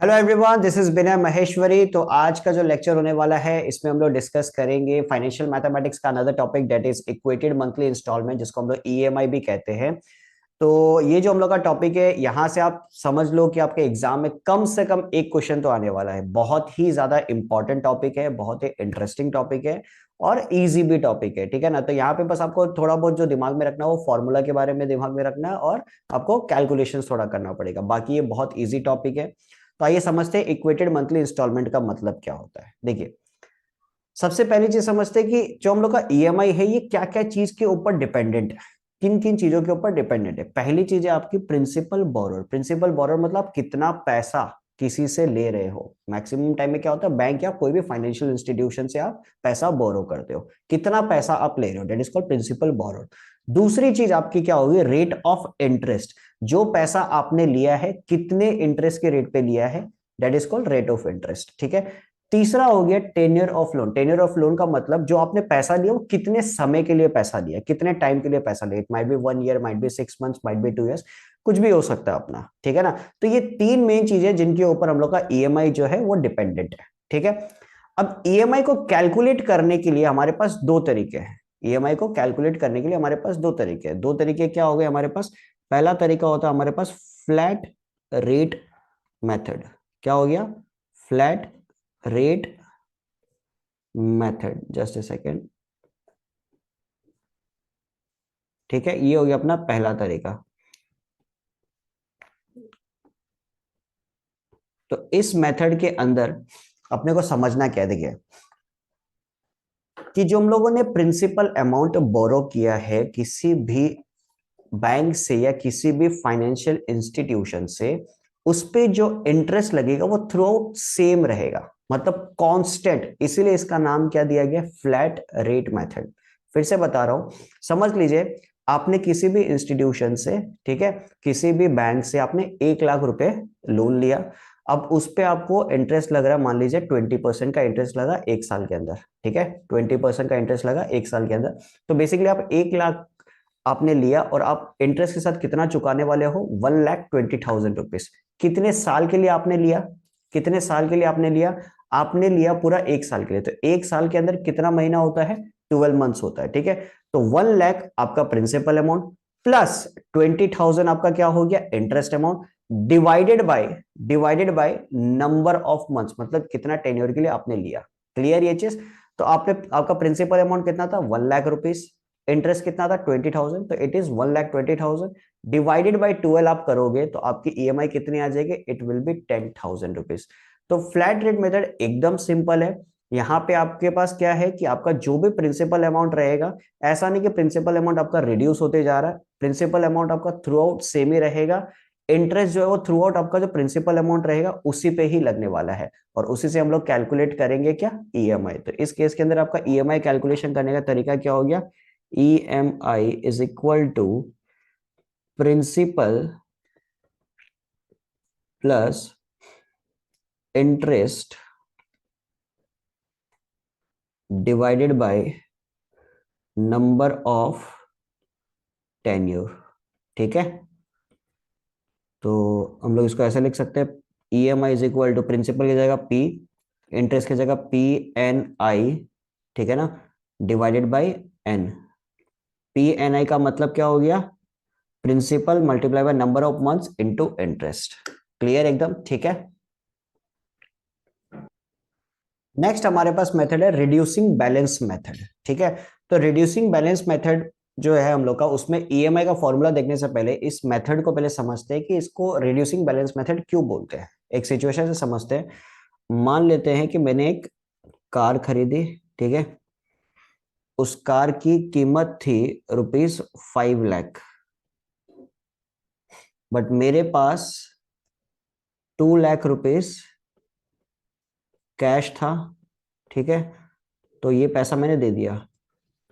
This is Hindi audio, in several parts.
हेलो एवरीवन, दिस इज विनय महेश्वरी। तो आज का जो लेक्चर होने वाला है इसमें हम लोग डिस्कस करेंगे फाइनेंशियल मैथमेटिक्स का another topic that is equated monthly installment, जिसको हम लोग ईएमआई भी कहते हैं। तो ये जो हम लोग का टॉपिक है, यहाँ से आप समझ लो कि आपके एग्जाम में कम से कम एक क्वेश्चन तो आने वाला है। बहुत ही ज्यादा इंपॉर्टेंट टॉपिक है, बहुत ही इंटरेस्टिंग टॉपिक है और इजी भी टॉपिक है। ठीक है ना। तो यहाँ पे बस आपको थोड़ा बहुत जो दिमाग में रखना है वो फॉर्मूला के बारे में दिमाग में रखना है और आपको कैलकुलेशन थोड़ा करना पड़ेगा। बाकी ये बहुत इजी टॉपिक है। तो आइए समझते हैं इक्वेटेड मंथली इंस्टॉलमेंट का मतलब क्या होता है। देखिए, सबसे पहली चीज समझते हैं कि जो हम लोग का ईएमआई है ये क्या क्या चीज के ऊपर डिपेंडेंट है, किन किन चीजों के ऊपर डिपेंडेंट है। पहली चीज है आपकी प्रिंसिपल बोरोर। प्रिंसिपल बोरोर मतलब आप कितना पैसा किसी से ले रहे हो। मैक्सिमम टाइम में क्या होता है, बैंक या कोई भी फाइनेंशियल इंस्टीट्यूशन से आप पैसा बोरो करते हो, कितना पैसा आप ले रहे हो, that is called principal borrower. दूसरी चीज आपकी क्या होगी, रेट ऑफ इंटरेस्ट। जो पैसा आपने लिया है कितने इंटरेस्ट के रेट पे लिया है, that is called rate of interest. ठीक है। तीसरा हो गया tenure of loan. Tenure of loan का मतलब जो आपने पैसा लिया वो कितने समय के लिए पैसा लिया, कितने टाइम के लिए पैसा लिया। It might be 1 year, might be 6 months, might be 2 years, कुछ भी हो सकता है अपना। ठीक है ना। तो ये तीन मेन चीजें जिनके ऊपर हम लोग का ईएमआई जो है वो डिपेंडेंट है। ठीक है। अब ईएमआई को कैलकुलेट करने के लिए हमारे पास दो तरीके हैं। ईएमआई को कैलकुलेट करने के लिए हमारे पास दो तरीके हैं। दो तरीके क्या हो गए हमारे पास। पहला तरीका होता है हमारे पास फ्लैट रेट मेथड। क्या हो गया, flat rate method. Just a second. ठीक है, ये हो गया अपना पहला तरीका। तो इस मेथड के अंदर अपने को समझना क्या है, देखिए कि जो हम लोगों ने प्रिंसिपल अमाउंट बोरो किया है किसी भी बैंक से या किसी भी फाइनेंशियल इंस्टीट्यूशन से, उस पे जो इंटरेस्ट लगेगा वो थ्रू आउट सेम रहेगा, मतलब कांस्टेंट। इसीलिए इसका नाम क्या दिया गया, फ्लैट रेट मेथड। फिर से बता रहा हूं, समझ लीजिए आपने किसी भी इंस्टीट्यूशन से, ठीक है, किसी भी बैंक से आपने 1 लाख रुपए लोन लिया। अब उस पे आपको इंटरेस्ट लग रहा है, मान लीजिए 20% का इंटरेस्ट लगा 1 साल के अंदर। ठीक है, 20% का इंटरेस्ट लगा 1 साल के अंदर। तो बेसिकली आप 1 लाख आपने लिया और आप इंटरेस्ट के साथ कितना चुकाने वाले हो, 1,20,000 रुपीज। कितने साल के लिए आपने लिया, कितने साल के लिए आपने लिया, आपने लिया पूरा 1 साल के लिए। तो 1 साल के अंदर कितना महीना होता है, 12 मंथ्स होता है। ठीक है। तो 1 लाख आपका प्रिंसिपल अमाउंट प्लस 20,000 आपका क्या हो गया, interest amount, divided by number of months, मतलब कितना टेन्योर के लिए आपने लिया। क्लियर ये चीज। तो आपने, आपका प्रिंसिपल अमाउंट कितना था, 1 लाख रुपीज, इंटरेस्ट कितना था 20,000, तो इट इज 1,20,000 डिवाइडेड बाई 12 आप करोगे तो आपकी ईएमआई कितनी आ जाएगी, इट विल बी 10,000 रुपीज। तो फ्लैट रेट मेथड एकदम सिंपल है। यहाँ पे आपके पास क्या है कि आपका जो भी प्रिंसिपल अमाउंट रहेगा, ऐसा नहीं कि प्रिंसिपल अमाउंट आपका रिड्यूस होते जा रहा है, प्रिंसिपल अमाउंट आपका थ्रू आउट सेम ही रहेगा। इंटरेस्ट जो है वो थ्रू आउट आपका जो प्रिंसिपल अमाउंट रहेगा उसी पे ही लगने वाला है, और उसी से हम लोग कैलकुलेट करेंगे क्या, ईएमआई। तो इस केस के अंदर आपका ईएमआई कैलकुलेशन करने का तरीका क्या हो गया, EMI is equal to principal plus interest divided by number of tenure। ठीक है। तो हम लोग इसको ऐसे लिख सकते हैं, EMI is equal to principal की जगह P, इंटरेस्ट की जगह PNI, ठीक है ना, डिवाइडेड बाई N। PNI का मतलब क्या हो गया, principal multiply by number of months into interest. Clear एकदम, ठीक है। नेक्स्ट हमारे पास मेथड है रिड्यूसिंग बैलेंस मेथड। ठीक है। तो रिड्यूसिंग बैलेंस मेथड जो है हम लोग का, उसमें ईएमआई का फॉर्मूला देखने से पहले इस मेथड को पहले समझते हैं कि इसको रिड्यूसिंग बैलेंस मेथड क्यों बोलते हैं। एक सिचुएशन से समझते हैं। मान लेते हैं कि मैंने एक कार खरीदी, ठीक है, उस कार की कीमत थी ₹5 लाख, बट मेरे पास ₹2 लाख कैश था। ठीक है। तो ये पैसा मैंने दे दिया।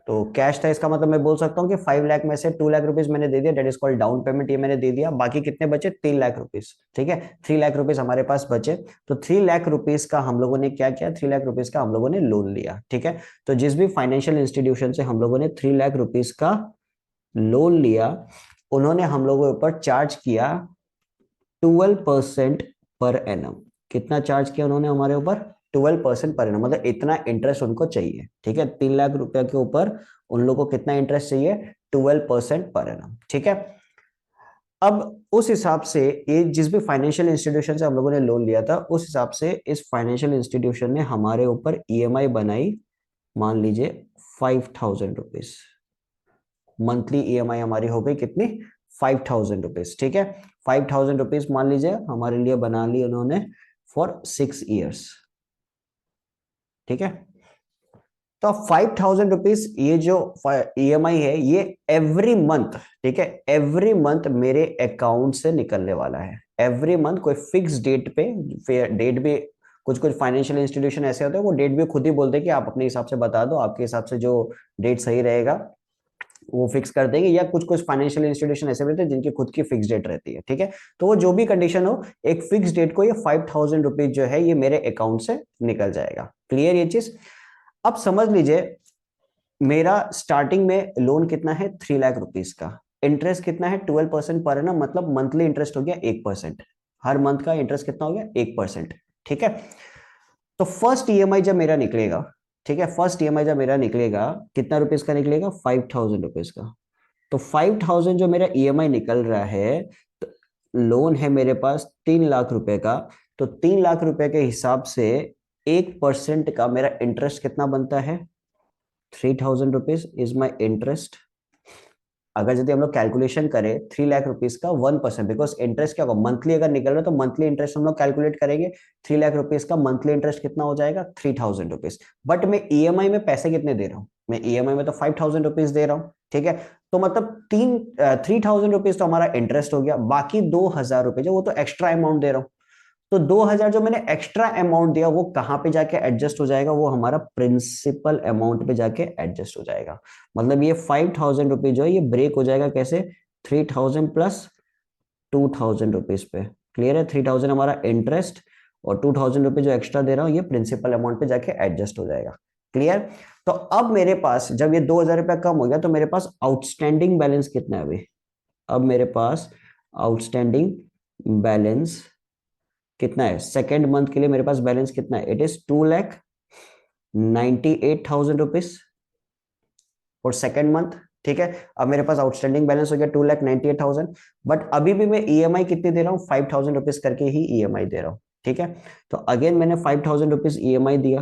तो कैश था, इसका मतलब मैं बोल सकता हूँ कि 5 लाख में से 2 लाख रुपीज मैंने दे दिया, that is called down payment, ये मैंने दे दिया। बाकी कितने बचे, 3 लाख रुपीज। ठीक है, 3 लाख रुपीज हमारे पास बचे। तो 3 लाख रुपीज का हम लोगों ने क्या किया, 3 लाख रुपीज का हम लोगों ने लोन लिया। ठीक है। तो जिस भी फाइनेंशियल इंस्टीट्यूशन से हम लोगों ने 3 लाख रुपीज का लोन लिया, उन्होंने हम लोगों के ऊपर चार्ज किया 12% पर एनम। कितना चार्ज किया उन्होंने हमारे ऊपर? 12% पर एनम, मतलब इतना इंटरेस्ट उनको चाहिए। ठीक है, 3 लाख रुपए के ऊपर उन लोगों को कितना इंटरेस्ट चाहिए? 12% पर एनम। ठीक है, अब उस हिसाब से ये जिस भी फाइनेंशियल इंस्टीट्यूशन से हम लोगों ने लोन लिया था, उस हिसाब से इस फाइनेंशियल इंस्टीट्यूशन ने हमारे ऊपर ईएमआई बनाई, मान लीजिए 5,000 रुपीज। मंथली ईएमआई हमारी हो गई कितनी? 5,000 रुपीज। ठीक है, 5,000 रुपीज मान लीजिए हमारे लिए बना ली उन्होंने फॉर 6 ईयर्स। ठीक है, तो 5,000 रुपीज ये जो ईएमआई है ये एवरी मंथ, ठीक है, एवरी मंथ मेरे अकाउंट से निकलने वाला है। एवरी मंथ, कोई फिक्स डेट पे, डेट भी कुछ कुछ फाइनेंशियल इंस्टीट्यूशन ऐसे होते हैं वो डेट भी खुद ही बोलते हैं कि आप अपने हिसाब से बता दो, आपके हिसाब से जो डेट सही रहेगा वो फिक्स कर देंगे, या कुछ कुछ फाइनेंशियल इंस्टीट्यूशन ऐसे भी होते हैं जिनकी खुद की फिक्स डेट रहती है। ठीक है, तो वो जो भी कंडीशन हो, एक फिक्स डेट को ये 5,000 रुपीज जो है ये मेरे अकाउंट से निकल जाएगा। क्लियर ये चीज? अब समझ लीजिए मेरा स्टार्टिंग में लोन कितना है? 3 लाख रुपीज का। इंटरेस्ट कितना है? 12% पर एनम, मतलब मंथली इंटरेस्ट हो गया 1%। हर मंथ का इंटरेस्ट कितना हो गया? 1%। ठीक है, तो फर्स्ट ईएमआई जब मेरा निकलेगा, ठीक है, फर्स्ट ईएमआई जब मेरा निकलेगा कितना रुपीज का निकलेगा? 5,000 रुपीज का। तो 5,000 जो मेरा ईएमआई निकल रहा है, तो लोन है मेरे पास 3 लाख रुपए का, तो 3 लाख रुपए के हिसाब से 1% का मेरा इंटरेस्ट कितना बनता है? 3,000 रुपीज इज माई इंटरेस्ट। अगर यदि हम लोग कैलकुलेशन करें 3 लाख रुपीज का 1%, बिकॉज इंटरेस्ट क्या होगा? मंथली अगर निकल रहा है तो मंथली इंटरेस्ट हम लोग कैलकुलेट करेंगे। 3 लाख रुपीज का मंथली इंटरेस्ट कितना हो जाएगा? 3,000 रुपीज। बट मैं ईएमआई में पैसे कितने दे रहा हूँ? मैं ईएमआई में तो 5,000 रुपीज दे रहा हूँ। ठीक है, तो मतलब 3,000 रुपीज तो हमारा इंटरेस्ट हो गया, बाकी 2,000 रुपये जो वो तो एक्स्ट्रा अमाउंट दे रहा हूँ। तो 2,000 जो मैंने एक्स्ट्रा अमाउंट दिया वो कहां पे जाके एडजस्ट हो जाएगा? वो हमारा प्रिंसिपल अमाउंट पे जाके एडजस्ट हो जाएगा। मतलब ये 5,000 रुपीज जो है ये ब्रेक हो जाएगा कैसे? 3,000 प्लस 2,000 रुपीज पे। क्लियर है? 3,000 हमारा इंटरेस्ट और 2,000 रुपीज जो एक्स्ट्रा दे रहा हूँ ये प्रिंसिपल अमाउंट पे जाके एडजस्ट हो जाएगा। क्लियर? तो अब मेरे पास जब ये 2,000 रुपया कम हो गया तो मेरे पास आउटस्टैंडिंग बैलेंस कितना है अभी? अब मेरे पास आउटस्टैंडिंग बैलेंस कितना है? सेकेंड मंथ के लिए मेरे पास बैलेंस कितना है? इट इज 2,98,000 रुपीज और सेकेंड मंथ। ठीक है, अब मेरे पास आउटस्टैंडिंग बैलेंस हो गया 2,98,000, बट अभी भी मैं ईएमआई कितनी दे रहा हूँ? 5,000 रुपीज करके ही ईएमआई दे रहा हूँ। ठीक है, तो अगेन मैंने 5,000 रुपीज ईएमआई दिया,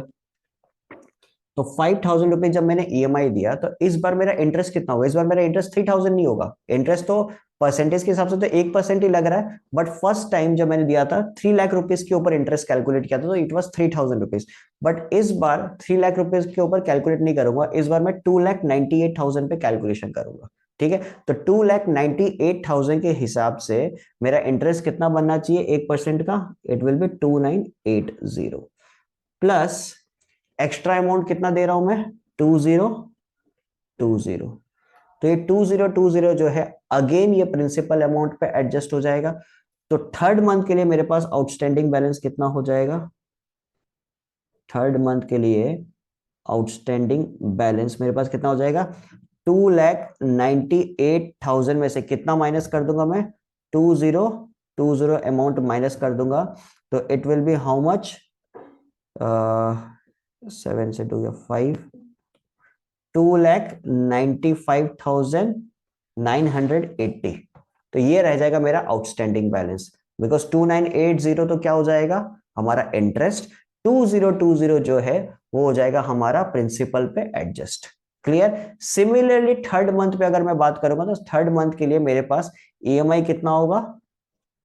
तो 5,000 रुपीज जब मैंने ईएमआई दिया तो इस बार मेरा इंटरेस्ट कितना होगा? इस बार मेरा इंटरेस्ट 3,000 नहीं होगा। इंटरेस्ट तो परसेंटेज के हिसाब से तो 1% ही लग रहा है, बट फर्स्ट टाइम जब मैंने दिया था 3 लाख रुपीज के ऊपर इंटरेस्ट कैलकुलेट किया था तो इट वॉज 3,000 रुपीज। बट इस बार 3 लाख रुपीज के ऊपर कैलकुलेट नहीं करूंगा, इस बार मैं 2,98,000 पे कैलकुलेशन करूंगा। ठीक है, तो 2,98,000 के हिसाब से मेरा इंटरेस्ट कितना बनना चाहिए 1% का? It will B 2,980 plus extra amount कितना दे रहा हूं मैं? 2,020। तो ये 2,020 जो है अगेन ये प्रिंसिपल अमाउंट पे एडजस्ट हो जाएगा। तो थर्ड मंथ के लिए मेरे पास आउटस्टैंडिंग बैलेंस कितना हो जाएगा? थर्ड मंथ के लिए आउटस्टैंडिंग बैलेंस मेरे पास कितना हो जाएगा? 2,98,000 में से कितना माइनस कर दूंगा मैं? 2,020 अमाउंट माइनस कर दूंगा, तो it will B how much? 7 से 2 या 5, 2,95,980। तो ये रह जाएगा मेरा आउटस्टैंडिंग बैलेंस, बिकॉज 2,980 तो क्या हो जाएगा? हमारा इंटरेस्ट। 2,020 जो है वो हो जाएगा हमारा प्रिंसिपल पे adjust. Clear? Similarly third month पे अगर मैं बात करूंगा तो थर्ड मंथ के लिए मेरे पास ईएमआई कितना होगा?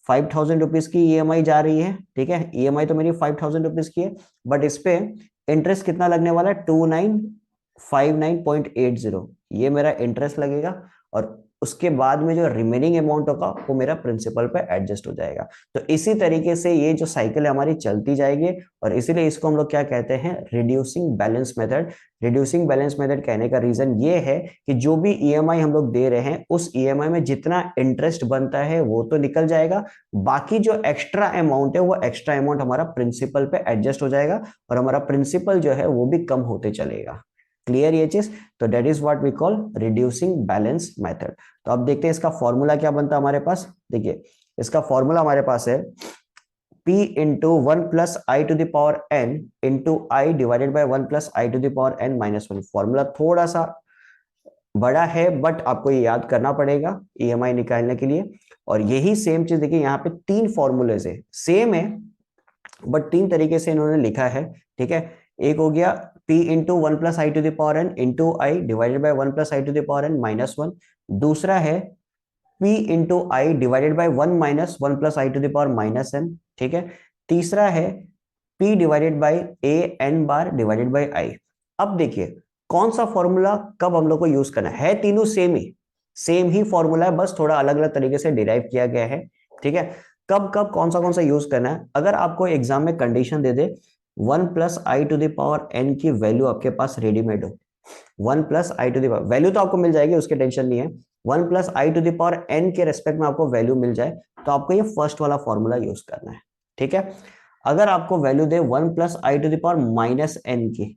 5,000 रुपीज की ईएमआई जा रही है। ठीक है, ईएमआई तो मेरी 5,000 रुपीज की है, बट इस पे इंटरेस्ट कितना लगने वाला है? 2,959.80 ये मेरा इंटरेस्ट लगेगा, और उसके बाद में जो रिमेनिंग अमाउंट होगा वो मेरा प्रिंसिपल पे एडजस्ट हो जाएगा। तो इसी तरीके से ये जो साइकिल है हमारी चलती जाएगी, और इसीलिए इसको हम लोग क्या कहते हैं? Reducing balance method. Reducing balance method कहने का रीजन ये है कि जो भी ईएमआई हम लोग दे रहे हैं उस ईएमआई में जितना इंटरेस्ट बनता है वो तो निकल जाएगा, बाकी जो एक्स्ट्रा अमाउंट है वो एक्स्ट्रा अमाउंट हमारा प्रिंसिपल पे एडजस्ट हो जाएगा, और हमारा प्रिंसिपल जो है वो भी कम होते चलेगा। क्लियर ये चीज? तो that is what we call reducing balance method. तो अब देखते हैं इसका फॉर्मूला क्या बनता है हमारे पास। देखिए इसका फॉर्मूला हमारे पास है p into one plus I to the power n into i divided by one plus I to the power n minus one. Formula थोड़ा सा बड़ा है बट आपको ये याद करना पड़ेगा ईएमआई निकालने के लिए। और यही सेम चीज देखिए यहाँ पे तीन फॉर्मूलेज है, सेम है बट तीन तरीके से इन्होंने लिखा है। ठीक है, एक हो गया p into one plus I to the power n into i divided by one plus I to the power n minus one. दूसरा है p into i divided by one minus one plus I to the power minus n। ठीक है, तीसरा है p divided by a n bar divided by i। अब देखिए कौन सा फॉर्मूला कब हम लोग को यूज करना है, तीनों सेम ही फॉर्मूला है, बस थोड़ा अलग अलग तरीके से डिराइव किया गया है। ठीक है, कब कब कौन सा यूज करना है। अगर आपको एग्जाम में कंडीशन दे दे one plus I to the power n की वैल्यू आपके पास रेडीमेड हो, one plus I to the power value तो आपको मिल जाएगी, उसकी टेंशन नहीं है, one plus I to the power n के रेस्पेक्ट में आपको वैल्यू मिल जाए तो आपको ये फर्स्ट वाला फॉर्मूला यूज करना है। ठीक है, अगर आपको वैल्यू दे one plus I to the power minus n की,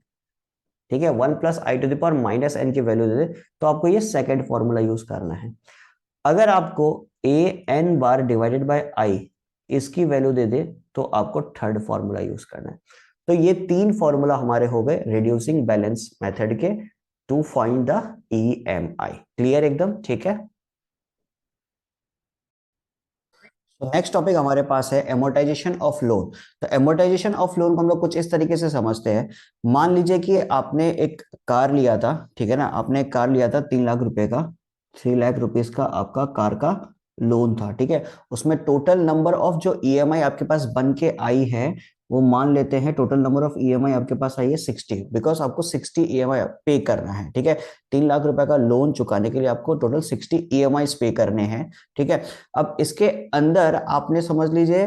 ठीक है, one plus I to the power minus n की वैल्यू दे दे तो आपको ये सेकंड फॉर्मूला यूज करना है। अगर आपको A N bar divided by आई इसकी वैल्यू दे दे तो आपको थर्ड फॉर्मूला यूज करना है। तो ये तीन फॉर्मूला हमारे हो गए रिड्यूसिंग बैलेंस मेथड के to find the EMI. Clear एकदम? ठीक है, नेक्स्ट टॉपिक हमारे पास है एमोर्टाइजेशन ऑफ लोन। तो एमोर्टाइजेशन ऑफ लोन को हम लोग कुछ इस तरीके से समझते हैं। मान लीजिए कि आपने एक कार लिया था, ठीक है ना, आपने एक कार लिया था 3 लाख रुपए का, 3 लाख रुपीज का आपका कार का लोन था। ठीक है, उसमें टोटल नंबर ऑफ जो ईएमआई आपके पास बन के आई है वो मान लेते हैं टोटल नंबर ऑफ ईएमआई आपके पास आई है 60, बिकॉज आपको 60 ईएमआई पे करना है। ठीक है, 3 लाख रुपए का लोन चुकाने के लिए आपको टोटल 60 ईएमआई पे करने हैं। ठीक है, अब इसके अंदर आपने समझ लीजिए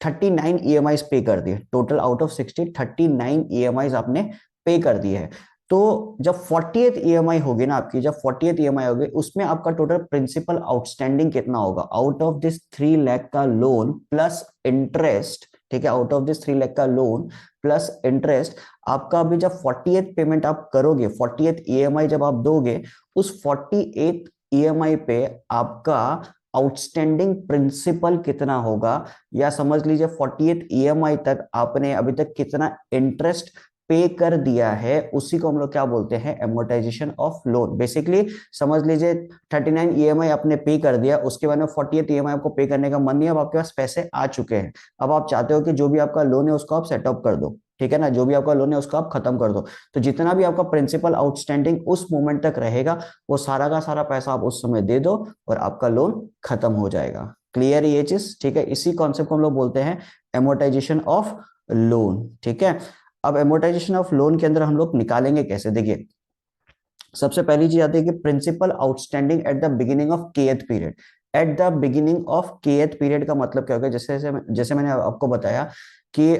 39 ईएमआई पे कर दिए, टोटल आउट ऑफ 60 39 ईएमआई आपने पे कर दिए है। तो जब 40th ईएमआई होगी ना आपकी, जब 40th ईएमआई होगी उसमें आपका टोटल प्रिंसिपल आउटस्टैंडिंग कितना होगा आउट ऑफ दिस 3 लाख का लोन प्लस इंटरेस्ट। ठीक है, आउट ऑफ दिस 3 लाख का लोन प्लस इंटरेस्ट आपका अभी जब 40th पेमेंट आप करोगे, 40th ईएमआई जब आप दोगे, उस 48th ईएमआई पे आपका आउटस्टैंडिंग प्रिंसिपल कितना होगा, या समझ लीजिए 40th ईएमआई तक आपने अभी तक कितना इंटरेस्ट पे कर दिया है, उसी को हम लोग क्या बोलते हैं, एमोर्टाइजेशन ऑफ लोन। बेसिकली समझ लीजिए 39 ईएमआई आपने पे कर दिया, उसके बाद में 40th ईएमआई आपको पे करने का मन नहीं है, अब आपके पास पैसे आ चुके हैं, अब आप चाहते हो कि जो भी आपका लोन है उसको आप सेटअप कर दो। ठीक है ना, जो भी आपका लोन है उसको आप खत्म कर दो, तो जितना भी आपका प्रिंसिपल आउटस्टैंडिंग उस मोमेंट तक रहेगा वो सारा का सारा पैसा आप उस समय दे दो और आपका लोन खत्म हो जाएगा। क्लियर ये चीज? ठीक है, इसी कॉन्सेप्ट को हम लोग बोलते हैं एमोर्टाइजेशन ऑफ लोन। ठीक है, अब एमोर्टाइजेशन ऑफ लोन के अंदर हम लोग निकालेंगे कैसे, देखिए सबसे पहली चीज आती है कि principal outstanding at the beginning of kth period. At the beginning of kth period का मतलब क्या होगा, जैसे जैसे मैंने आपको बताया कि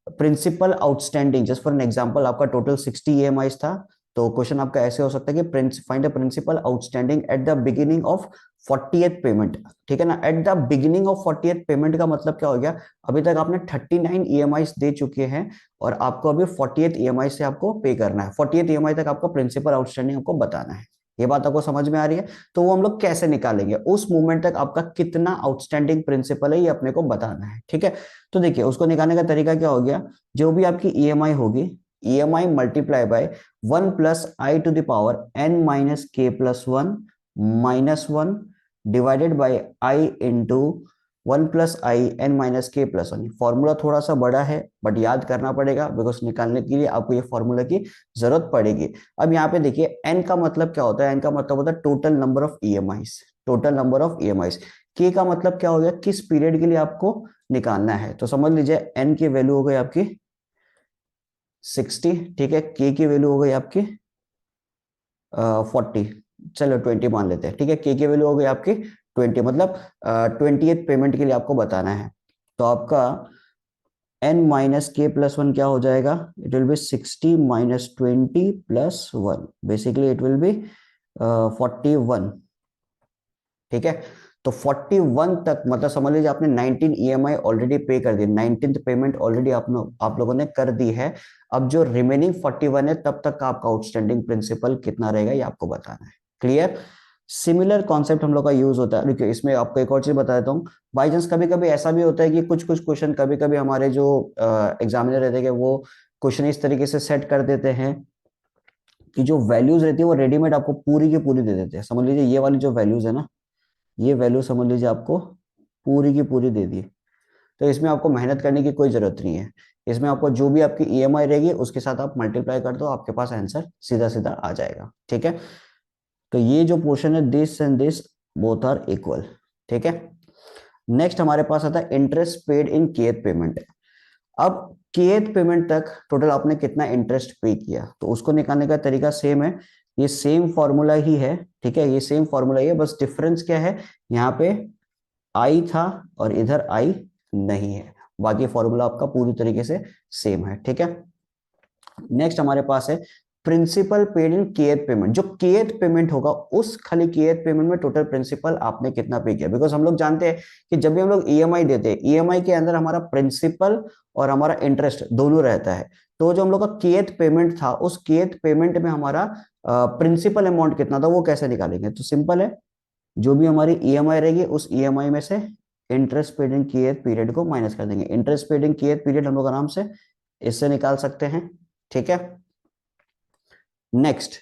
principal outstanding, just for an example आपका टोटल 60 ईएमआई था, तो क्वेश्चन आपका ऐसे हो सकता है कि find the principal outstanding at the beginning of 40th payment. ठीक है ना, at the beginning of 40th payment का मतलब क्या हो गया, अभी तक आपने 39 ईएमआई दे चुके हैं और आपको अभी 40th ईएमआई से आपको पे करना है, 40th ईएमआई तक आपका प्रिंसिपल आउटस्टैंडिंग आपको बताना है। ये बात आपको समझ में आ रही है? तो वो हम लोग कैसे निकालेंगे, उस मोमेंट तक आपका कितना आउटस्टैंडिंग प्रिंसिपल है ये अपने को बताना है। ठीक है, तो देखिए उसको निकालने का तरीका क्या हो गया, जो भी आपकी ईएमआई होगी, EMI multiply by one plus I to the power N minus K plus one minus one divided by I into one plus I N minus K plus one. Formula थोड़ा सा बड़ा है बट याद करना पड़ेगा, बिकॉज निकालने के लिए आपको ये फॉर्मूला की जरूरत पड़ेगी। अब यहाँ पे देखिए एन का मतलब क्या होता है, एन का मतलब होता है total number of EMIs, total number of EMIs. के का मतलब क्या हो गया, किस पीरियड के लिए आपको निकालना है, तो समझ लीजिए एन की वैल्यू हो गई आपकी 60। ठीक है, के की वैल्यू हो गई आपकी 40, चलो 20 मान लेते हैं। ठीक है, के की वैल्यू हो गई आपकी 20, मतलब 20th पेमेंट के लिए आपको बताना है। तो आपका n minus K plus one क्या हो जाएगा, it will B 60 minus 20 plus one, basically it will B 41। ठीक है, तो 41 तक मतलब समझ लीजिए आपने 19 ईएमआई ऑलरेडी पे कर दी, 19th पेमेंट ऑलरेडी आप लोगों ने कर दी है। अब जो रिमेनिंग 41 है तब तक का आपका आउटस्टैंडिंग प्रिंसिपल कितना रहेगा ये आपको बताना है। क्लियर? सिमिलर कॉन्सेप्ट हम लोग का यूज होता है। देखिए इसमें आपको एक और चीज बता देता हूँ, बाई चांस कभी कभी ऐसा भी होता है कि कुछ कुछ क्वेश्चन कभी कभी हमारे जो एग्जामिनर रहते हैं वो क्वेश्चन इस तरीके से सेट कर देते हैं कि जो वैल्यूज रहती है वो रेडीमेड आपको पूरी की पूरी दे देते हैं। समझ लीजिए ये वाली जो वैल्यूज है ना, ये वैल्यू समझ लीजिए आपको पूरी की पूरी दे दी। तो इसमें आपको मेहनत करने की कोई जरूरत नहीं है। इसमें आपको जो भी आपकी ईएमआई रहेगी उसके साथ आप मल्टीप्लाई कर दो, आपके पास आंसर सीधा सीधा आ जाएगा। ठीक है, तो ये जो पोर्शन है this and this both are equal. ठीक है, नेक्स्ट हमारे पास आता है interest paid in kth payment. अब केथ पेमेंट तक टोटल आपने कितना इंटरेस्ट पे किया, तो उसको निकालने का तरीका सेम है, ये सेम फॉर्मूला ही है। ठीक है, ये सेम फॉर्मूला ही है, बस डिफरेंस क्या है, यहाँ पे आई था और इधर आई नहीं है, बाकी फॉर्मूला आपका पूरी तरीके से सेम है। ठीक है, नेक्स्ट हमारे पास है principal paid in kth payment. जो केथ पेमेंट होगा उस खाली केथ पेमेंट में टोटल प्रिंसिपल आपने कितना पे किया, बिकॉज हम लोग जानते हैं कि जब भी हम लोग ईएमआई देते हैं, ईएमआई के अंदर हमारा प्रिंसिपल और हमारा इंटरेस्ट दोनों रहता है। तो जो हम लोग का केथ पेमेंट था, उस केथ पेमेंट में हमारा प्रिंसिपल अमाउंट कितना था वो कैसे निकालेंगे, तो सिंपल है, जो भी हमारी ईएमआई रहेगी उस ईएमआई में से interest paid in kth period को माइनस कर देंगे। Interest paid in kth period हम लोग आराम से इससे निकाल सकते हैं। ठीक है, नेक्स्ट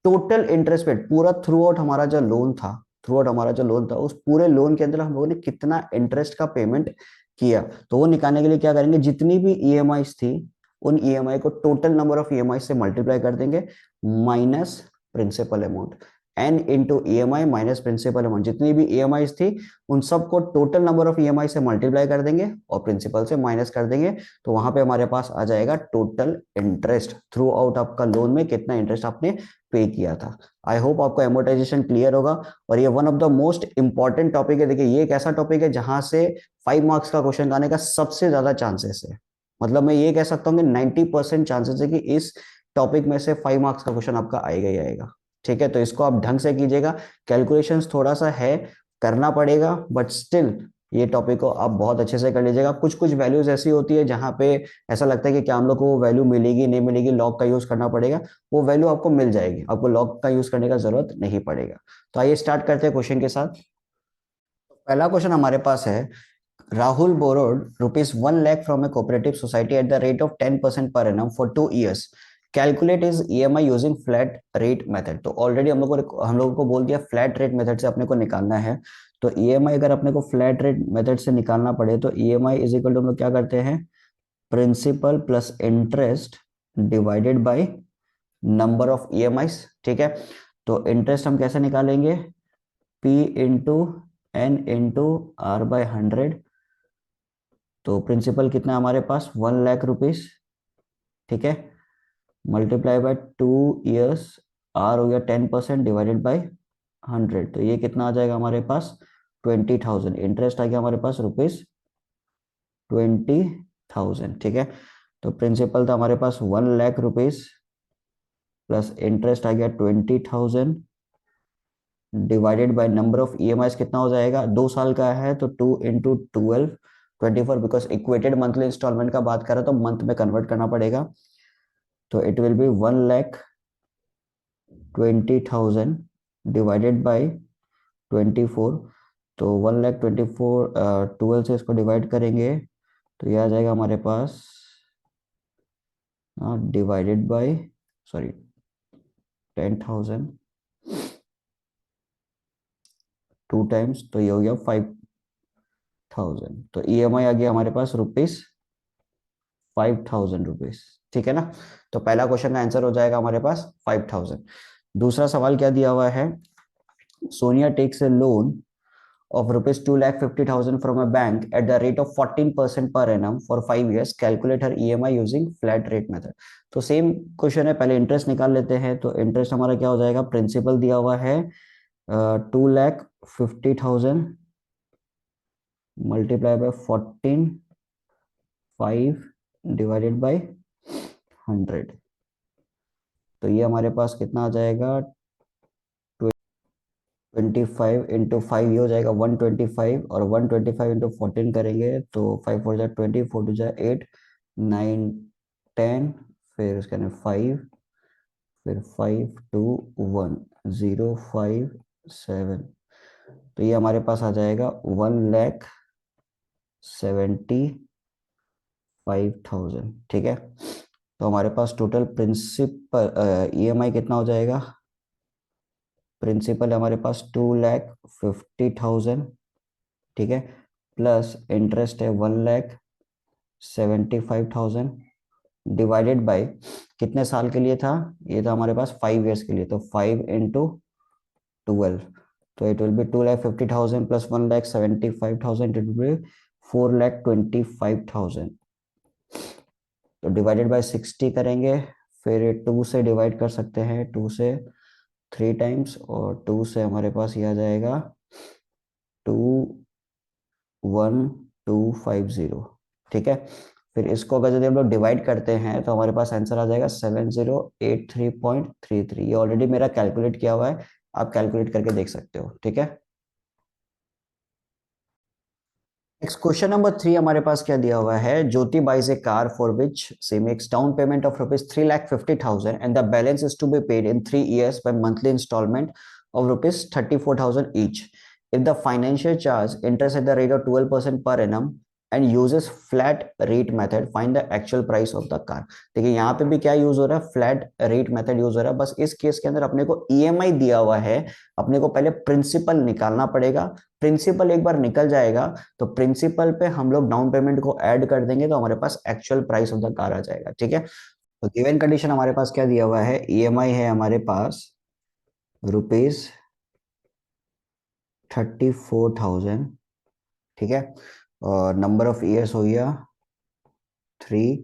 टोटल इंटरेस्ट पेड, पूरा थ्रू आउट हमारा जो लोन था, थ्रू आउट हमारा जो लोन था उस पूरे लोन के अंदर हम लोगों ने कितना इंटरेस्ट का पेमेंट किया, तो वो निकालने के लिए क्या करेंगे, जितनी भी ईएमआई थी उन ईएमआई को टोटल नंबर ऑफ ईएमआई से मल्टीप्लाई कर देंगे minus principal amount. N into E M I minus principal amount, जितनी भी ईएमआई थी उन सबको टोटल नंबर ऑफ ईएमआई से मल्टीप्लाई कर देंगे और प्रिंसिपल से माइनस कर देंगे। तो वहां पे हमारे पास आ जाएगा टोटल इंटरेस्ट थ्रू आउट आपका लोन में कितना इंटरेस्ट आपने पे किया था। आई होप आपको एमोटाइजेशन क्लियर होगा। और ये one of the most important topic है। देखिए ये एक ऐसा टॉपिक है जहां से 5 मार्क्स का क्वेश्चन आने का सबसे ज्यादा चांसेस है। मतलब मैं ये कह सकता हूँ कि 90% चांसेस है कि इस टॉपिक में से 5 मार्क्स का क्वेश्चन आपका आएगा ही आएगा। ठीक है, तो इसको आप ढंग से कीजिएगा, कैलकुलेशंस थोड़ा सा है करना पड़ेगा, बट स्टिल ये टॉपिक को आप बहुत अच्छे से कर लीजिएगा। कुछ कुछ वैल्यूज ऐसी होती है जहां पे ऐसा लगता है कि क्या हम लोग को वो वैल्यू मिलेगी नहीं मिलेगी, लॉग का यूज करना पड़ेगा, वो वैल्यू आपको मिल जाएगी, आपको लॉग का यूज करने का जरूरत नहीं पड़ेगा। तो आइए स्टार्ट करते हैं क्वेश्चन के साथ। पहला क्वेश्चन हमारे पास है, Rahul borrowed ₹1 lakh from A cooperative society at the rate of 10% per annum for 2 years। Calculate is EMI using flat rate method. तो ऑलरेडी हम लोगों को बोल दिया फ्लैट रेट मेथड से अपने को निकालना है। तो ईएमआई अगर अपने को फ्लैट रेट मेथड से निकालना पड़े तो ईएमआई इज इक्वल टू हम लोग क्या करते हैं, principal plus interest divided by number of EMI. ठीक है, तो इंटरेस्ट हम कैसे निकालेंगे, p into n into r by 100। तो प्रिंसिपल कितना हमारे पास 1 लाख रुपीस। ठीक है, मल्टीप्लाई बाय 2 years, आर हो गया 10% डिवाइडेड बाय 100, तो ये कितना आ जाएगा हमारे पास 20,000। इंटरेस्ट आ गया हमारे पास ₹20,000। ठीक है, तो प्रिंसिपल था हमारे पास 1 लाख रुपीस प्लस इंटरेस्ट आ गया 20,000 divided by number of EMI कितना हो जाएगा, 2 साल का है तो 2 into 12 24, because equated monthly installment का बात कर रहा तो मंथ में कन्वर्ट करना पड़ेगा। तो it will B 1,20,000 divided by 24। तो 1,24,000 12 से इसको डिवाइड करेंगे तो ये आ जाएगा हमारे पास divided by, sorry 10,000 two times, तो ये हो गया 5,000। तो ईएमआई आ गया हमारे पास ₹5,000। ठीक है ना, तो पहला क्वेश्चन का आंसर हो जाएगा हमारे पास 5,000। दूसरा सवाल क्या दिया हुआ है, Sonia takes a loan of ₹2,50,000 from a bank at the rate of 14% per annum for 5 years, calculate her EMI using flat rate method। तो सेम क्वेश्चन है, पहले इंटरेस्ट निकाल लेते हैं। तो इंटरेस्ट हमारा क्या हो जाएगा, प्रिंसिपल दिया हुआ है 2,50,000 मल्टीप्लाई बाय 14/5 डिवाइडेड बाय 100। तो ये हमारे पास कितना आ जाएगा, 25 into 5, ये हो जाएगा 125, और 125 into 14 करेंगे तो 5 4 जा 20, 4 2 जा 8, 9 10, फिर उसके अंदर 5, फिर 5 2 1 0 5 7, तो ये हमारे पास आ जाएगा 1,75,000, ठीक है। तो हमारे पास टोटल प्रिंसिपल ईएमआई कितना हो जाएगा, प्रिंसिपल हमारे पास 2,50,000, ठीक है, प्लस इंटरेस्ट है 1,75,000 डिवाइडेड बाय कितने साल के लिए था, ये था हमारे पास 5 ईयर्स के लिए, तो 5 × 12, तो it will B 2,50,000 plus 1,75,000, it will B 4,25,000, तो डिवाइडेड बाय 60 करेंगे, फिर 2 से डिवाइड कर सकते हैं, 2 से 3 टाइम्स, और 2 से हमारे पास ये आ जाएगा 2,1,250, ठीक है। फिर इसको अगर यदि हम लोग डिवाइड करते हैं तो हमारे पास आंसर आ जाएगा 7083.33, ये ऑलरेडी मेरा कैलकुलेट किया हुआ है, आप कैलकुलेट करके देख सकते हो, ठीक है। नेक्स्ट क्वेश्चन नंबर 3 हमारे पास क्या दिया हुआ है, Jyoti buys a car for which she makes down payment of ₹3,50,000 and the balance is to be paid in 3 years by monthly installment of ₹34,000 each. If the financial charge interest at the rate of 12% per annum and uses flat rate method, find the actual price of the car. देखिए यहाँ पे भी क्या यूज हो रहा है, फ्लैट रेट मेथड यूज हो रहा है, बस इस केस के अंदर अपने को ईएमआई दिया हुआ है, अपने को पहले प्रिंसिपल निकालना पड़ेगा, प्रिंसिपल एक बार निकल जाएगा तो प्रिंसिपल पे हम लोग डाउन पेमेंट को ऐड कर देंगे तो हमारे पास actual price of the car आ जाएगा, ठीक है। तो गिवन कंडीशन हमारे पास क्या दिया हुआ है, ईएमआई है हमारे पास ₹34,000, ठीक है, और नंबर ऑफ ईयर्स हो गया 3,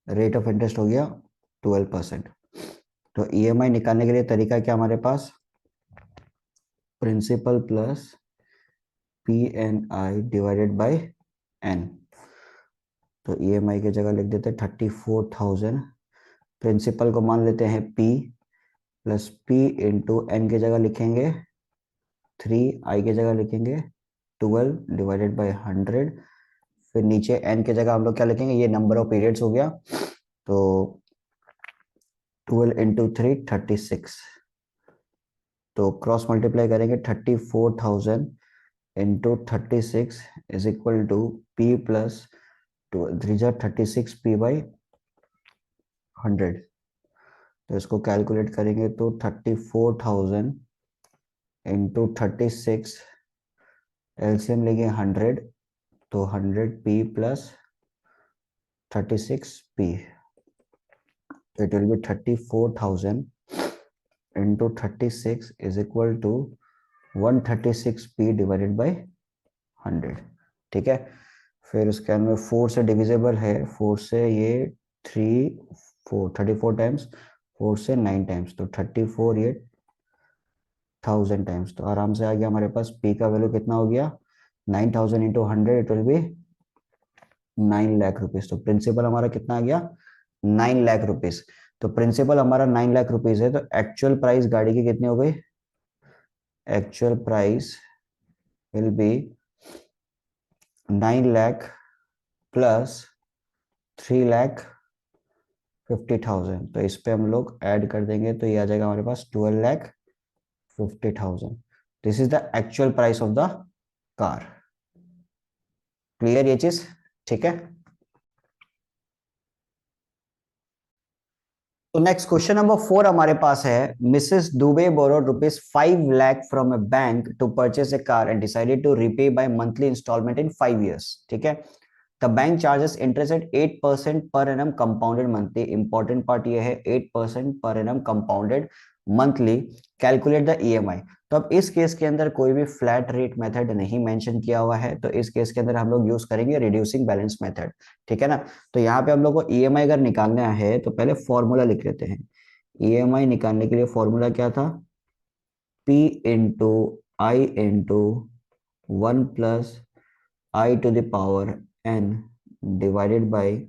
रेट ऑफ इंटरेस्ट हो गया 12%। तो ईएमआई निकालने के लिए तरीका क्या हमारे पास, principal plus PNI divided by N। तो ईएमआई की जगह लिख देते हैं 34,000, प्रिंसिपल को मान लेते हैं P, plus P into n की जगह लिखेंगे 3, I की जगह लिखेंगे 12 डिवाइडेड बाय 100, फिर नीचे एन की जगह हम लोग क्या लिखेंगे, ये नंबर ऑफ पीरियड्स हो गया, तो 12 इंटू 3 36, तो क्रॉस मल्टीप्लाई करेंगे 34,000 into 36 is equal to P plus 36P/100, तो इसको कैलकुलेट करेंगे तो 34,000 इंटू 36, एलसीएम लेंगे 100, तो 100P plus 36P, it will be 34,000 into 36 is equal to 136P divided by 100, ठीक है। फिर उसके अंदर 4 से डिविजिबल है, 4 से ये 34 टाइम्स, 4 से 9 टाइम्स, तो 34 ये 1000 टाइम्स, तो आराम से आ गया हमारे पास P का वैल्यू कितना हो गया, 9,000 into 100, it will B 9 lakh rupees. तो प्रिंसिपल हमारा कितना आ गया, 9 लाख रुपीज। तो प्रिंसिपल हमारा 9 लाख रुपीज है, तो एक्चुअल प्राइस गाड़ी की कितनी हो गई, actual price will be 9 lakh plus 3,50,000, तो इस पे हम लोग ऐड कर देंगे तो ये आ जाएगा हमारे पास 12,50,000। This is the actual price of the car. Clear ये चीज, ठीक है। तो नेक्स्ट क्वेश्चन नंबर 4 हमारे पास है, Mrs Dubey borrowed ₹5 lakh from a bank to purchase a car and decided to repay by monthly installment in 5 years, ठीक है। The bank charges interest at 8% per annum compounded monthly, important part ये है 8% per annum compounded monthly, calculate the EMI. तो अब इस केस के अंदर कोई भी फ्लैट रेट मेथड नहीं मेंशन किया हुआ है, तो इस केस के अंदर हम लोग यूज करेंगे रिड्यूसिंग बैलेंस मेथड, ठीक है ना। तो यहाँ पे हम लोग को ईएमआई अगर निकालना है तो पहले फॉर्मूला लिख लेते हैं। ईएमआई निकालने के लिए फॉर्मूला क्या था, P into i into 1 + I⁻n divided by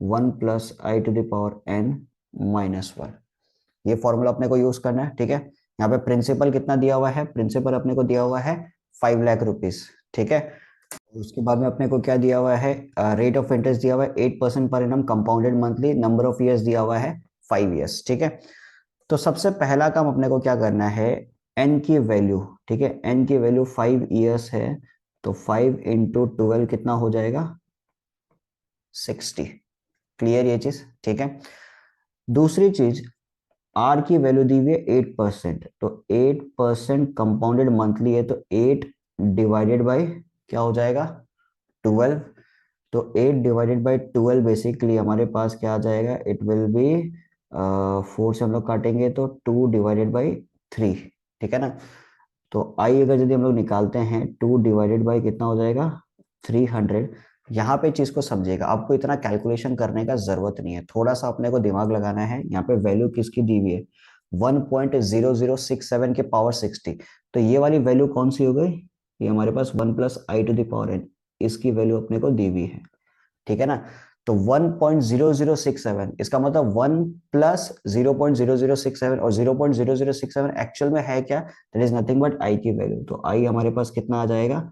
1 + I⁻n-1, ये फॉर्मूला अपने को यूज करना है, ठीक है। यहाँ पे प्रिंसिपल कितना दिया हुआ है, प्रिंसिपल अपने को दिया हुआ है 5 लाख रुपीज, ठीक है। उसके बाद में अपने को क्या दिया हुआ है, रेट ऑफ इंटरेस्ट दिया हुआ है 8% per annum compounded monthly, number of years दिया हुआ है 5 years, ठीक है। तो सबसे पहला काम अपने को क्या करना है, एन की वैल्यू, ठीक है, एन की वैल्यू 5 years है, तो 5 × 12 कितना हो जाएगा, 60। क्लियर ये चीज, ठीक है। दूसरी चीज, आर की वैल्यू दी हुई है 8%, तो 8% कंपाउंडेड मंथली है, तो 8 डिवाइडेड बाय क्या हो जाएगा, 12। तो 8 डिवाइडेड बाय 12 बेसिकली हमारे पास क्या आ जाएगा, इट विल बी 4 से हम लोग काटेंगे तो 2 डिवाइडेड बाय 3, ठीक है ना। तो आई अगर यदि हम लोग निकालते हैं, 2 डिवाइडेड बाय कितना हो जाएगा, 300। यहाँ पे चीज को समझिएगा, आपको इतना कैलकुलेशन करने का जरूरत नहीं है, थोड़ा सा अपने को दिमाग लगाना है। यहाँ पे वैल्यू किसकी दी हुई है, 1.0067 के पावर 60। तो ये वाली वैल्यू कौन सी हो गई, ये हमारे पास 1 + i⁴ इसकी वैल्यू अपने को दी हुई है, ठीक है ना। तो 1.0067, इसका मतलब 1 + 0.0067, और 0.0067 एक्चुअल में है क्या, that is nothing but I की वैल्यू। तो आई हमारे पास कितना आ जाएगा,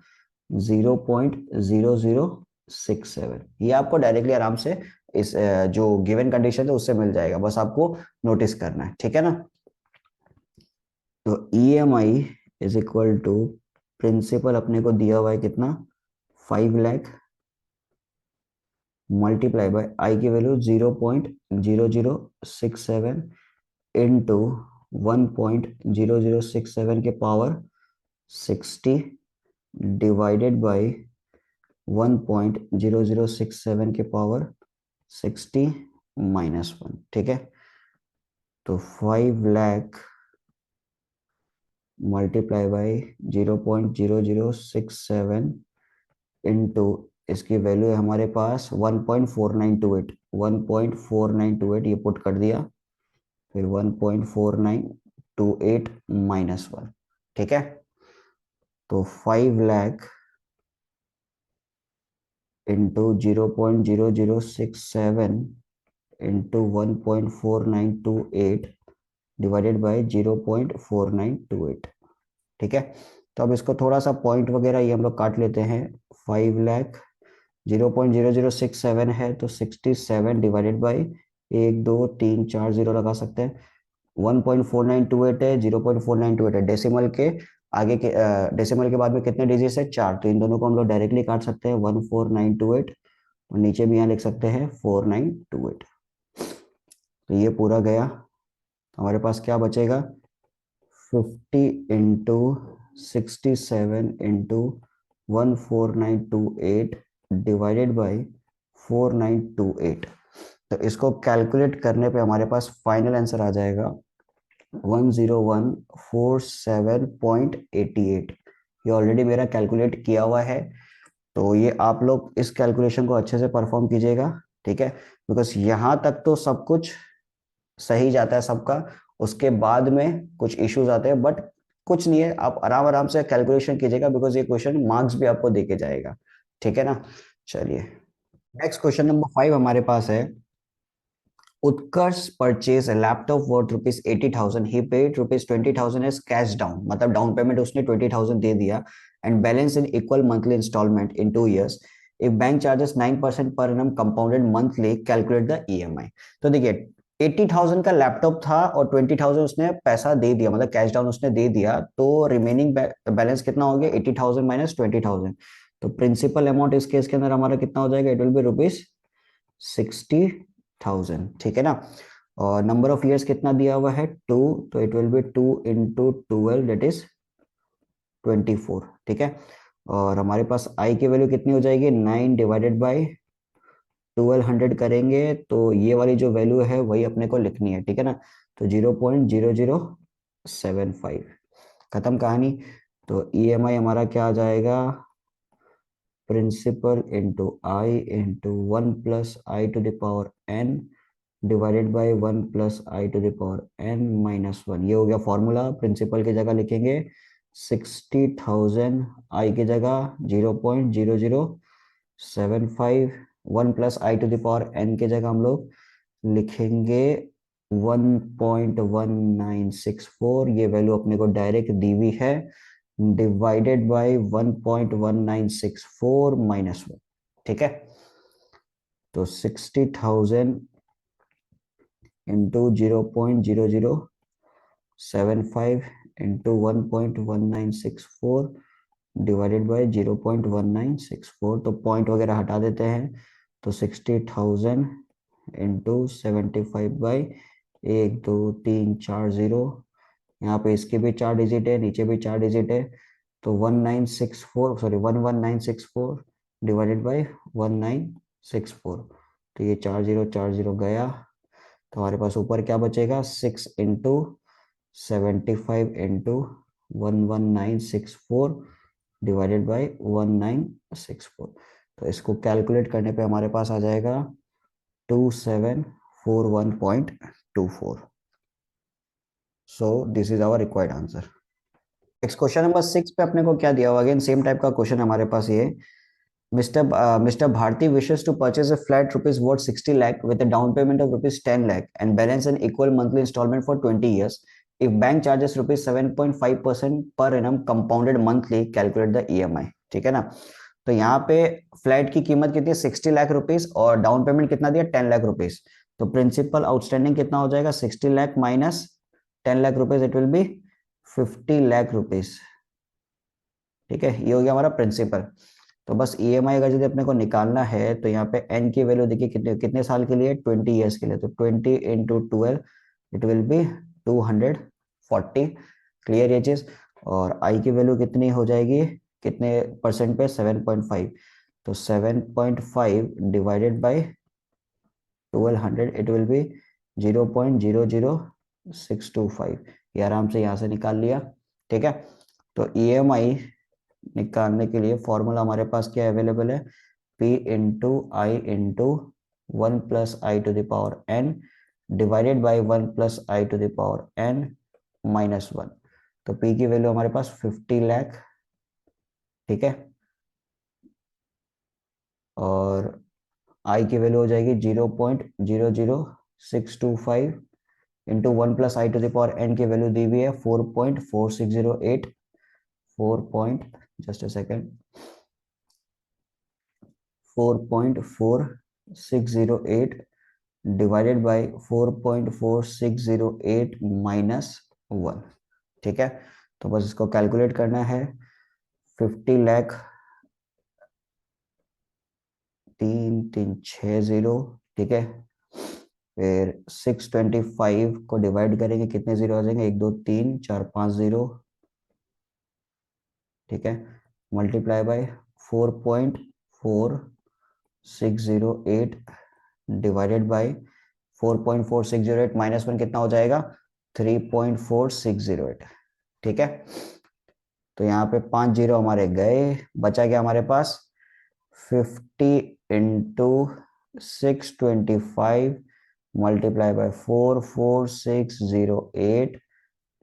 0.0067। ये आपको डायरेक्टली आराम से इस जो गिवन कंडीशन है उससे मिल जाएगा, बस आपको नोटिस करना है, ठीक है ना। तो EMI is equal to, principal अपने को दिया हुआ है कितना, 5 लाख, मल्टीप्लाई बाय आई की वैल्यू 0.0067 इंटू 1.0067 के पावर 60 डिवाइडेड बाय 1.0067 के पावर 60 -1, ठीक है। तो 5 लाख मल्टीप्लाई बाय 0.0067 इंटू, इसकी वैल्यू है हमारे पास 1.4928, 1.4928 ये पुट कर दिया, फिर 1.4928 -1, ठीक है। तो 5 lakh into 0.0067 into 1.4928 divided by 0.4928, ठीक है। तो अब इसको थोड़ा सा पॉइंट वगैरह ये हम लोग काट लेते हैं। 5 लाख 0.0067 है, तो 67 डिवाइडेड बाई 1 2 3 4 0 लगा सकते हैं। 1.4928 है, 0.4928 है, डेसिमल के आगे के डेसिमल के बाद में कितने डिजिट है, 4, तो इन दोनों को हम लोग डायरेक्टली काट सकते हैं, 14928, और नीचे भी यहाँ लिख सकते हैं 4928। तो ये पूरा गया, हमारे पास क्या बचेगा, 50 × 67 × 14928 डिवाइडेड बाई 4928। तो इसको कैलकुलेट करने पे हमारे पास फाइनल आंसर आ जाएगा 10147.88। ये ऑलरेडी मेरा कैलकुलेट किया हुआ है, तो ये आप लोग इस कैलकुलेशन को अच्छे से परफॉर्म कीजिएगा, ठीक है। बिकॉज यहाँ तक तो सब कुछ सही जाता है सबका, उसके बाद में कुछ इश्यूज आते हैं, बट कुछ नहीं है, आप आराम आराम से कैलकुलेशन कीजिएगा, बिकॉज ये क्वेश्चन मार्क्स भी आपको देके जाएगा, ठीक है ना। चलिए, नेक्स्ट क्वेश्चन नंबर 5 हमारे पास है, Utkarsh purchase laptop worth ₹80,000, he paid ₹20,000 as cash down, मतलब डाउन पेमेंट उसने 20,000 दे दिया, and balance in equal monthly installment in 2 years। If bank charges 9% per annum compounded monthly, calculate the EMI। तो देखिए, 80,000 का लैपटॉप था और 20,000 उसने पैसा दे दिया, मतलब कैश डाउन उसने दे दिया, तो रिमेनिंग बैलेंस कितना हो गया, 80,000 - 20,000। तो प्रिंसिपल अमाउंट इस केस के अंदर हमारा कितना हो जाएगा, इट विल बी ₹60,000, ठीक है ना। और नंबर ऑफ ईयर्स कितना दिया हुआ है, 2, तो it will B 2 × 12, that is 24, ठीक है। और हमारे पास आई की वैल्यू कितनी हो जाएगी, 9 डिवाइडेड बाई 1200 करेंगे, तो ये वाली जो वैल्यू है वही अपने को लिखनी है, ठीक है ना। तो 0.0075, खत्म कहानी। तो EMI हमारा क्या आ जाएगा, principal into i into 1 + i⁴n divided by 1 + i⁴n -1। ये हो गया फॉर्मूला। प्रिंसिपल की जगह लिखेंगे 60,000, आई की जगह 0.0075, 1 + i⁴n की जगह हम लोग लिखेंगे 1.1964, ये वैल्यू अपने को डायरेक्ट दी हुई है, डिवाइडेड बाय 1.1964 -1, ठीक है। तो 60,000 इंटू 0.0075 इंटू 1.1964 डिवाइडेड बाय 0.1964, तो पॉइंट वगैरह हटा देते हैं, तो 60,000 इंटू 75 बाई 1 2 3 4 0, यहाँ पे इसके भी 4 डिजिट है, नीचे भी 4 डिजिट है, तो 1964 सॉरी 11964 डिवाइडेड बाय 1964, तो ये 40 गया, तो हमारे पास ऊपर क्या बचेगा, 6 इंटू 75 इंटू 11964 डिवाइडेड बाय 1964, तो इसको कैलकुलेट करने पे हमारे पास आ जाएगा 2741.24। So this is our required answer. Next question number 6 पे अपने को क्या दिया हुआ, अगेन सेम टाइप का क्वेश्चन हमारे पास ये, Mr. Bharti wishes to purchase a flat rupees worth 60 lakh with a down payment of rupees 10 lakh and balance an equal monthly installment for 20 years. If bank charges rupees 7.5% per annum compounded monthly, calculate the EMI। ठीक है ना, तो यहाँ पे फ्लैट की कीमत कितनी है, 60 लाख रुपीस, और डाउन पेमेंट कितना दिया, 10 लाख रुपीस, तो प्रिंसिपल आउटस्टैंडिंग कितना हो जाएगा, 60 lakh minus 10 lakh rupees, it will B 50 lakh rupees. ठीक है, ये हो गया हमारा प्रिंसिपल। तो बस ईएमआई अगर यदि अपने को निकालना है तो यहाँ पे एन की वैल्यू देखिए कितने कितने साल के लिए, 20 ईयर्स के लिए, तो 20 × 12 इट विल बी 240। क्लियर ये चीज। और आई की वैल्यू कितनी हो जाएगी, कितने परसेंट पे, 7.5, तो 7.5 divided by 1200 it will B 0.00625। ये आराम से यहाँ से निकाल लिया। ठीक है, तो ईएमआई निकालने के लिए फॉर्मूला हमारे पास क्या अवेलेबल है, P into i into 1 + i⁴n divided by 1 + i⁴n -1। तो P की वैल्यू हमारे पास 50 लाख। ठीक है, और I की वैल्यू हो जाएगी 0.00625 इंटू 1 + i⁴n की वैल्यू दी हुई है 4.4608, 4.4608 डिवाइडेड बाय 4.4608 -1। ठीक है, तो बस इसको कैलकुलेट करना है, 50 लाख 3360। ठीक है, फिर 625 को डिवाइड करेंगे, कितने जीरो आ जाएंगे, 1 2 3 4 5 0। ठीक है, मल्टीप्लाई बाय 4.4608 डिवाइडेड बाय 4.4608 -1 कितना हो जाएगा, 3.4608। ठीक है, तो यहाँ पे 5 जीरो हमारे गए, बचा गया हमारे पास 50 into 625 multiply by 44608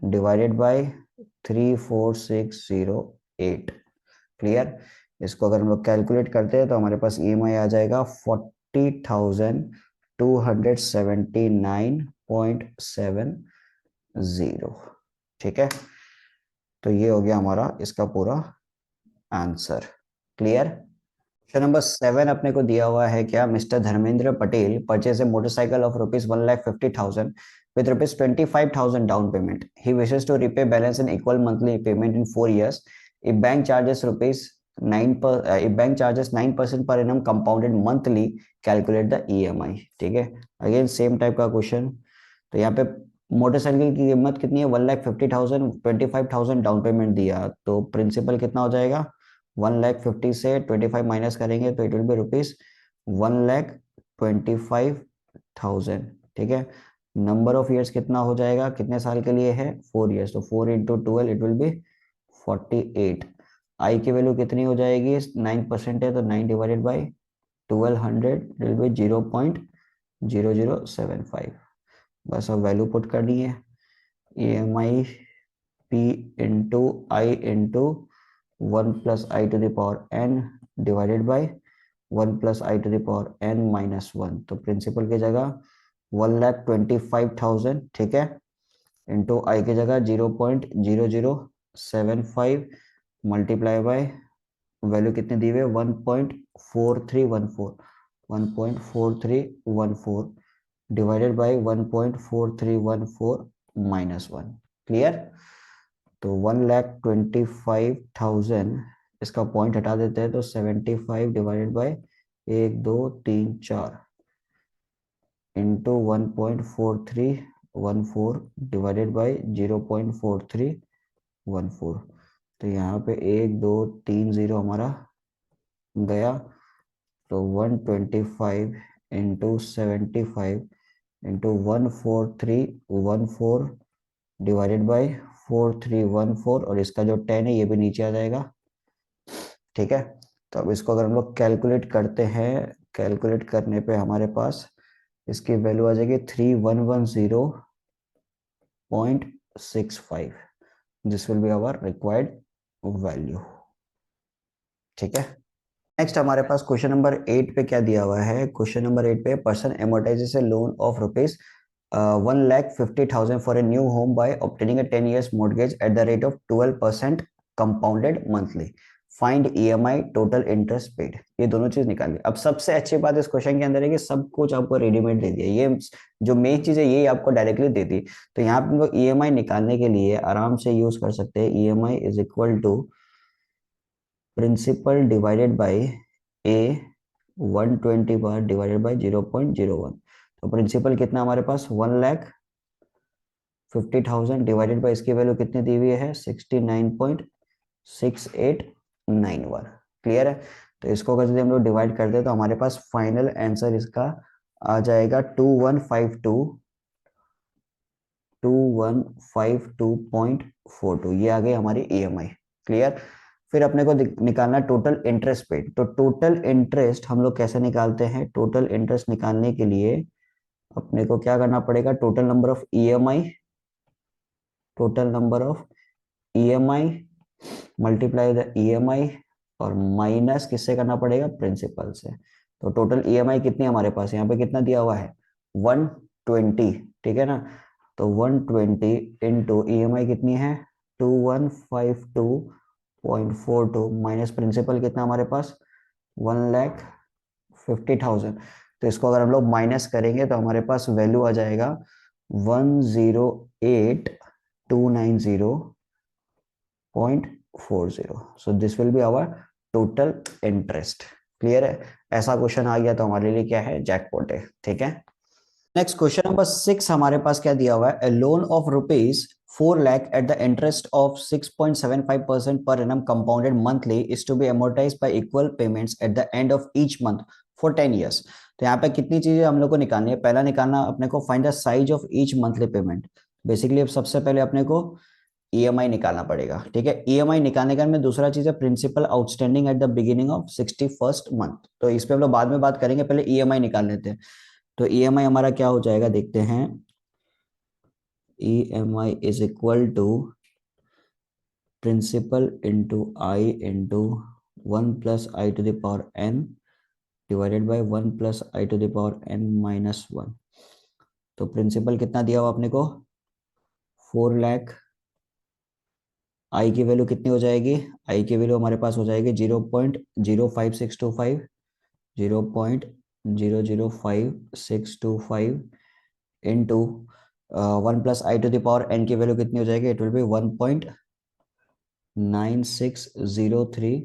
divided by 34608। Clear, इसको अगर हम लोग कैलकुलेट करते हैं तो हमारे पास ईएमआई आ जाएगा 40,279.70। ठीक है, तो ये हो गया हमारा इसका पूरा आंसर। क्लियर। क्वेश्चन नंबर 7 अपने को दिया हुआ है क्या, mister Dharmendra Patel purchase a motorcycle of ₹1,50,000 with ₹25,000 down payment. He wishes to repay balance in equal monthly payment in 4 years. If bank charges if bank charges 9% per annum compounded monthly, calculate the EMI। ठीक है, अगेन सेम टाइप का क्वेश्चन। तो यहाँ पे मोटरसाइकिल की कीमत कितनी है, 1,50,000, 25,000 डाउन पेमेंट दिया, तो प्रिंसिपल कितना हो जाएगा, 1,50,000 से 25 माइनस करेंगे तो इट विल बी रुपीज 1,25,000। ठीक है, नंबर ऑफ ईयर्स कितना हो जाएगा, कितने साल के लिए है, 4 ईयर्स, तो 4 इंटू 12 इट विल बी 48। आई की वैल्यू कितनी हो जाएगी, 9% है, तो 9 divided by 1200 it will B 0.0075। बस अब वैल्यू पुट करनी है, EMI P into i into 1 + i⁴n divided by 1 + i⁴n -1, तो प्रिंसिपल की जगह 1,25,000। ठीक है, इंटू आई की जगह 0.0075 मल्टीप्लाई बाय वैल्यू कितनी दी हुई है, 1.4314, 1.4314 डिवाइडेड बाय 1.4314 -1। क्लियर। तो 1,25,000 इसका पॉइंट हटा देते हैं तो 75 divided by 1 2 3 4 into 1.4314 divided by 0.4314। तो यहाँ पे 1 2 3 0 हमारा गया। तो 125 इंटू 75 इंटू 14314 डिवाइडेड बाय 4314 और इसका जो 10 है ये भी नीचे आ जाएगा। ठीक है, तो अब इसको अगर हम लोग कैलकुलेट करते हैं, कैलकुलेट करने पे हमारे पास इसकी वैल्यू आ जाएगी 3110.65। This will be our required value. ठीक है, नेक्स्ट हमारे पास क्वेश्चन नंबर 8 पे क्या दिया हुआ है। क्वेश्चन नंबर 8 पे person amortizes a loan of rupees 1,50,000 for a new home by obtaining a 10 years mortgage at the rate of 12% compounded monthly. Find EMI total interest paid. ये दोनों चीज निकालिए। अब सबसे अच्छी बात इस क्वेश्चन के अंदर है कि सब कुछ आपको रेडीमेड दे दिया। ये जो मेन चीज है ये आपको डायरेक्टली दे दी। तो यहाँ पे हम लोग ईएमआई निकालने के लिए आराम से यूज कर सकते हैं। EMI is equal to principal divided by a 120 bar divided by 0.01। तो प्रिंसिपल कितना हमारे पास 1,50,000 डिवाइडेड बाय इसकी वैल्यू कितनी दी हुई है 69.6891। क्लियर है। तो इसको अगर हम लोग डिवाइड करते हैं तो हमारे पास फाइनल आंसर इसका आ जाएगा 2152.42। ये आ गई हमारी ईएमआई। क्लियर। फिर अपने को निकालना टोटल इंटरेस्ट पेड। तो टोटल इंटरेस्ट हम लोग कैसे निकालते हैं। टोटल इंटरेस्ट निकालने के लिए अपने को क्या करना पड़ेगा, total number of EMI, total number of EMI multiply the EMI और माइनस किससे करना पड़ेगा, प्रिंसिपल से। तो टोटल ईएमआई कितनी हमारे पास यहाँ पे कितना दिया हुआ है 120। ठीक है ना। तो 120 इंटू ईएमआई कितनी है 2152.42 माइनस प्रिंसिपल कितना हमारे पास 1,50,000। तो इसको अगर हम लोग माइनस करेंगे तो हमारे पास वैल्यू आ जाएगा 108,290.40। So this will be our total interest. Clear है। ऐसा क्वेश्चन आ गया तो हमारे लिए क्या है, जैकपॉट है। ठीक है। नेक्स्ट क्वेश्चन नंबर 6 हमारे पास क्या दिया हुआ है, a loan of rupees 4 lakh at the interest of 6.75% per annum compounded monthly is to be amortized by equal payments at the end of each month for 10 years। तो यहाँ पे कितनी चीजें हम लोग को निकालनी है। पहला निकालना अपने को find the size of each monthly payment. Basically अब सबसे पहले अपने को ईएमआई निकालना पड़ेगा। ठीक है, ईएमआई निकालने का में दूसरा चीज है principal outstanding at the beginning of 61st month. तो इस पे हम लोग बाद में बात करेंगे, पहले ईएमआई निकाल लेते हैं। तो ईएमआई हमारा क्या हो जाएगा देखते हैं। EMI is equal to principal into i into 1 + i⁻n divided by 1 + i⁻n-1। तो प्रिंसिपल कितना दिया हुआ आपने को 4 लाख। आई की वैल्यू कितनी हो जाएगी, आई की वैल्यू हमारे पास हो जाएगी 0.05625, 0.005 इंटू 1 + i⁻n की वैल्यू कितनी हो जाएगी, it will B 1.9603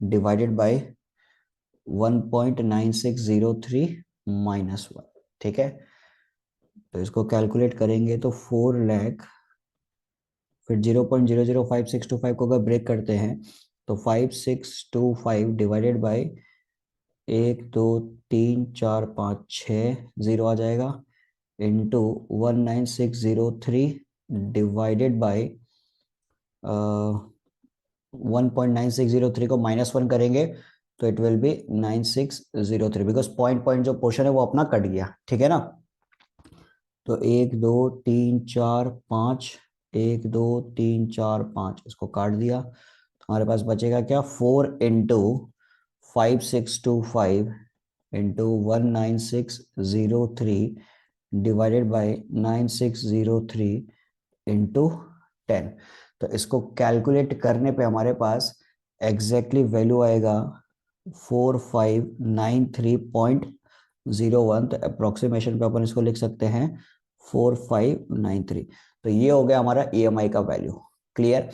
divided by 1.9603 -1। ठीक है, तो इसको कैलकुलेट करेंगे तो 4 लाख, फिर 0.00565 को अगर ब्रेक करते हैं तो 5625 डिवाइडेड बाय 1 2 3 4 5 6 0 आ जाएगा इंटू 19603 डिवाइडेड बाय 1.9603 को -1 करेंगे तो it will B 9603 because point point जो पोर्शन है वो अपना कट गया। ठीक है ना। तो 1 2 3 4 5, 1 2 3 4 5 इसको काट दिया तो हमारे पास बचेगा क्या 4 into 5625 into 19603 divided by 9603 into 10। तो इसको कैलकुलेट करने पे हमारे पास एग्जैक्टली वैल्यू आएगा 4593.01। तो अप्रोक्सीमेशन पे अपन इसको लिख सकते हैं 4593। तो ये हो गया हमारा ईएमआई का वैल्यू। क्लियर।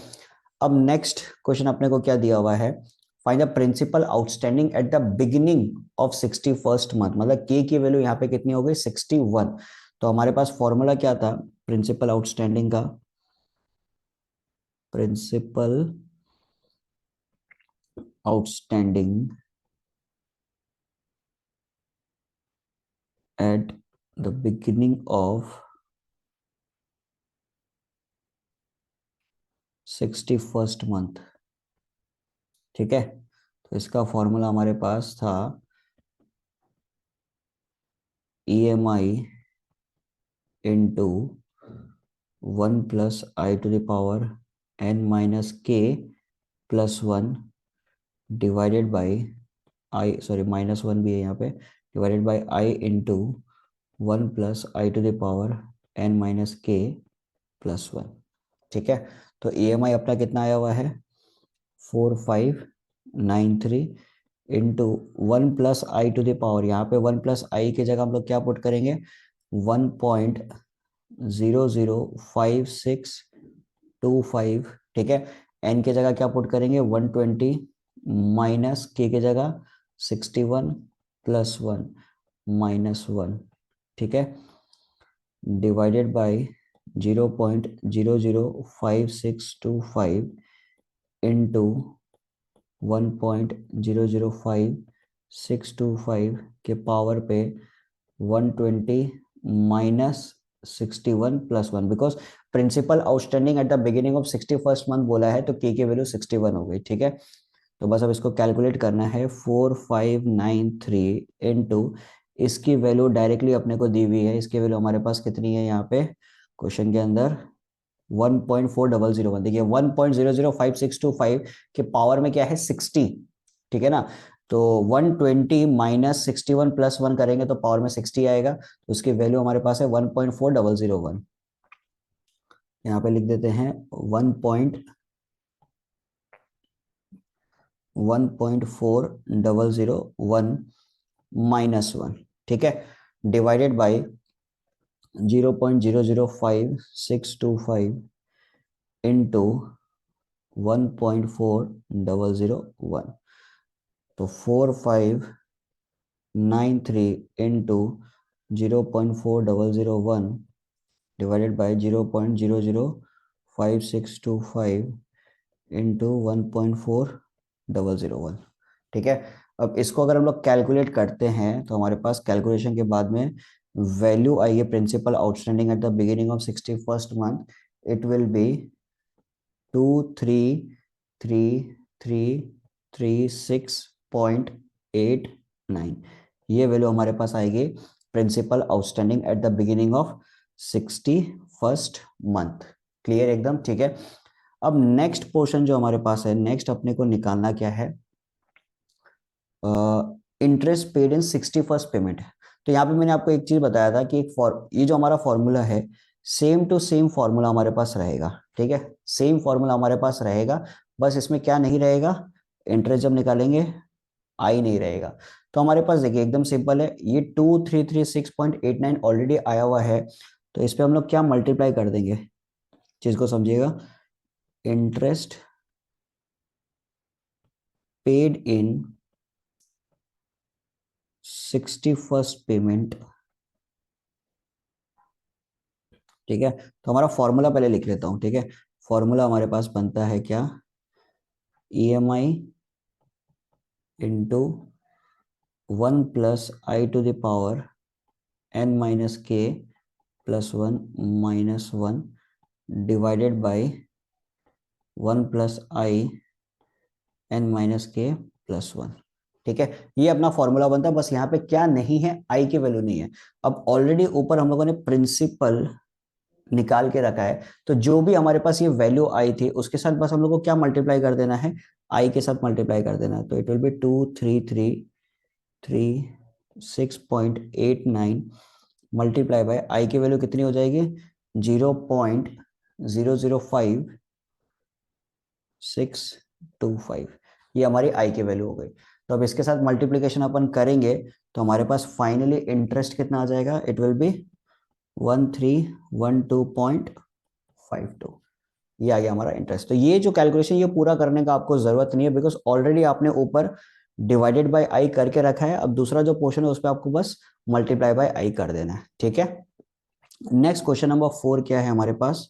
अब नेक्स्ट क्वेश्चन अपने को क्या दिया हुआ है, find the principal outstanding at the beginning of 61st month, मतलब के की वैल्यू यहाँ पे कितनी हो गई 61। तो हमारे पास फॉर्मूला क्या था प्रिंसिपल आउटस्टैंडिंग का, principal outstanding at the beginning of 61st month. ठीक है, तो इसका फॉर्मूला हमारे पास था EMI into 1 + i⁻n - k +1 divided by i, sorry -1 भी है यहाँ पे, divided by i into 1 + i⁻n - k +1। ठीक है, तो EMI अपना कितना आया हुआ है 4593 इंटू 1 + i⁻, यहाँ पे 1 + i की जगह हम लोग क्या पुट करेंगे 1.005625। ठीक है, n की जगह क्या पुट करेंगे 120 माइनस k की जगह 61 +1 -1। ठीक है, डिवाइडेड बाय 0.00565 इंटू 1.00565 के पावर पे 120 minus 61 +1, because principal outstanding at the beginning of 61st month बोला है तो के की वैल्यू 61 हो गई। ठीक है, तो बस अब इसको कैलकुलेट करना है 4593 इंटू, इसकी वैल्यू डायरेक्टली अपने को दी हुई है, इसकी वैल्यू हमारे पास कितनी है यहाँ पे क्वेश्चन के अंदर 1.4001। देखिए 1.005625 के पावर में क्या है 60। ठीक है ना, तो 120 माइनस 61 +1 करेंगे तो पावर में 60 आएगा, तो उसकी वैल्यू हमारे पास है 1.4001। यहाँ पे लिख देते हैं 1.4001 -1। ठीक है, डिवाइडेड बाई 0.005625 इंटू 1.4001, तो 4593 इंटू 0.4001 डिवाइडेड बाई 0.005625 इंटू 1.4001। ठीक है, अब इसको अगर हम लोग कैलकुलेट करते हैं तो हमारे पास कैलकुलेशन के बाद में वैल्यू आएगी principal outstanding at the beginning of 61st month, it will be 233336.89। ये वैल्यू हमारे पास आएगी principal outstanding at the beginning of 61st month. Clear एकदम। ठीक है, अब नेक्स्ट पोर्शन जो हमारे पास है, नेक्स्ट अपने को निकालना क्या है, इंटरेस्ट पेड इन 61st पेमेंट है। तो यहाँ पे मैंने आपको एक चीज बताया था कि ये जो हमारा फॉर्मूला है सेम टू सेम फॉर्मूला हमारे पास रहेगा। ठीक है, सेम फॉर्मूला हमारे पास रहेगा, बस इसमें क्या नहीं रहेगा, इंटरेस्ट जब निकालेंगे आई नहीं रहेगा। तो हमारे पास देखिए एकदम सिंपल है, ये 2336.89 ऑलरेडी आया हुआ है, तो इस पे हम लोग क्या मल्टीप्लाई कर देंगे, चीज को समझिएगा, इंटरेस्ट पेड इन 61st पेमेंट। ठीक है, तो हमारा फॉर्मूला पहले लिख लेता हूं। ठीक है, फॉर्मूला हमारे पास बनता है क्या, EMI into 1 + i⁻n - k +1 -1 divided by 1 + i⁻n - k +1। ठीक है, ये अपना फॉर्मूला बनता है, बस यहाँ पे क्या नहीं है, आई की वैल्यू नहीं है। अब ऑलरेडी ऊपर हम लोगों ने प्रिंसिपल निकाल के रखा है, तो जो भी हमारे पास ये वैल्यू आई थी उसके साथ बस हम लोग को क्या मल्टीप्लाई कर देना है, आई के साथ मल्टीप्लाई कर देना है। तो it will be 233336.89 multiply by I की वैल्यू कितनी हो जाएगी 0.005625, ये हमारी आई की वैल्यू हो गई। तो अब इसके साथ मल्टीप्लीकेशन अपन करेंगे तो हमारे पास फाइनली इंटरेस्ट कितना आ जाएगा, इट विल बी 1312.52। ये आ गया हमारा इंटरेस्ट। तो ये जो कैलकुलेशन ये पूरा करने का आपको जरूरत नहीं है, बिकॉज ऑलरेडी आपने ऊपर डिवाइडेड बाय आई करके रखा है। अब दूसरा जो पोर्शन है उस पर आपको बस मल्टीप्लाई बाय आई कर देना है, ठीक है। नेक्स्ट क्वेश्चन नंबर 4 क्या है हमारे पास?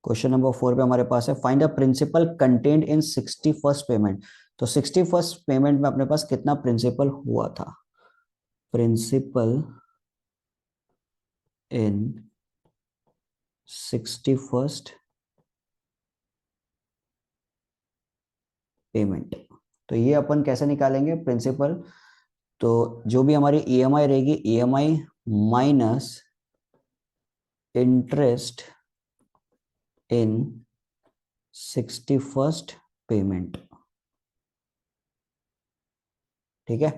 क्वेश्चन नंबर 4 पे हमारे पास है find the principal content in 61st payment. तो 61st पेमेंट में अपने पास कितना प्रिंसिपल हुआ था? प्रिंसिपल इन 61st पेमेंट। तो ये अपन कैसे निकालेंगे प्रिंसिपल? तो जो भी हमारी ईएमआई रहेगी, EMI minus interest in 61st payment, ठीक है।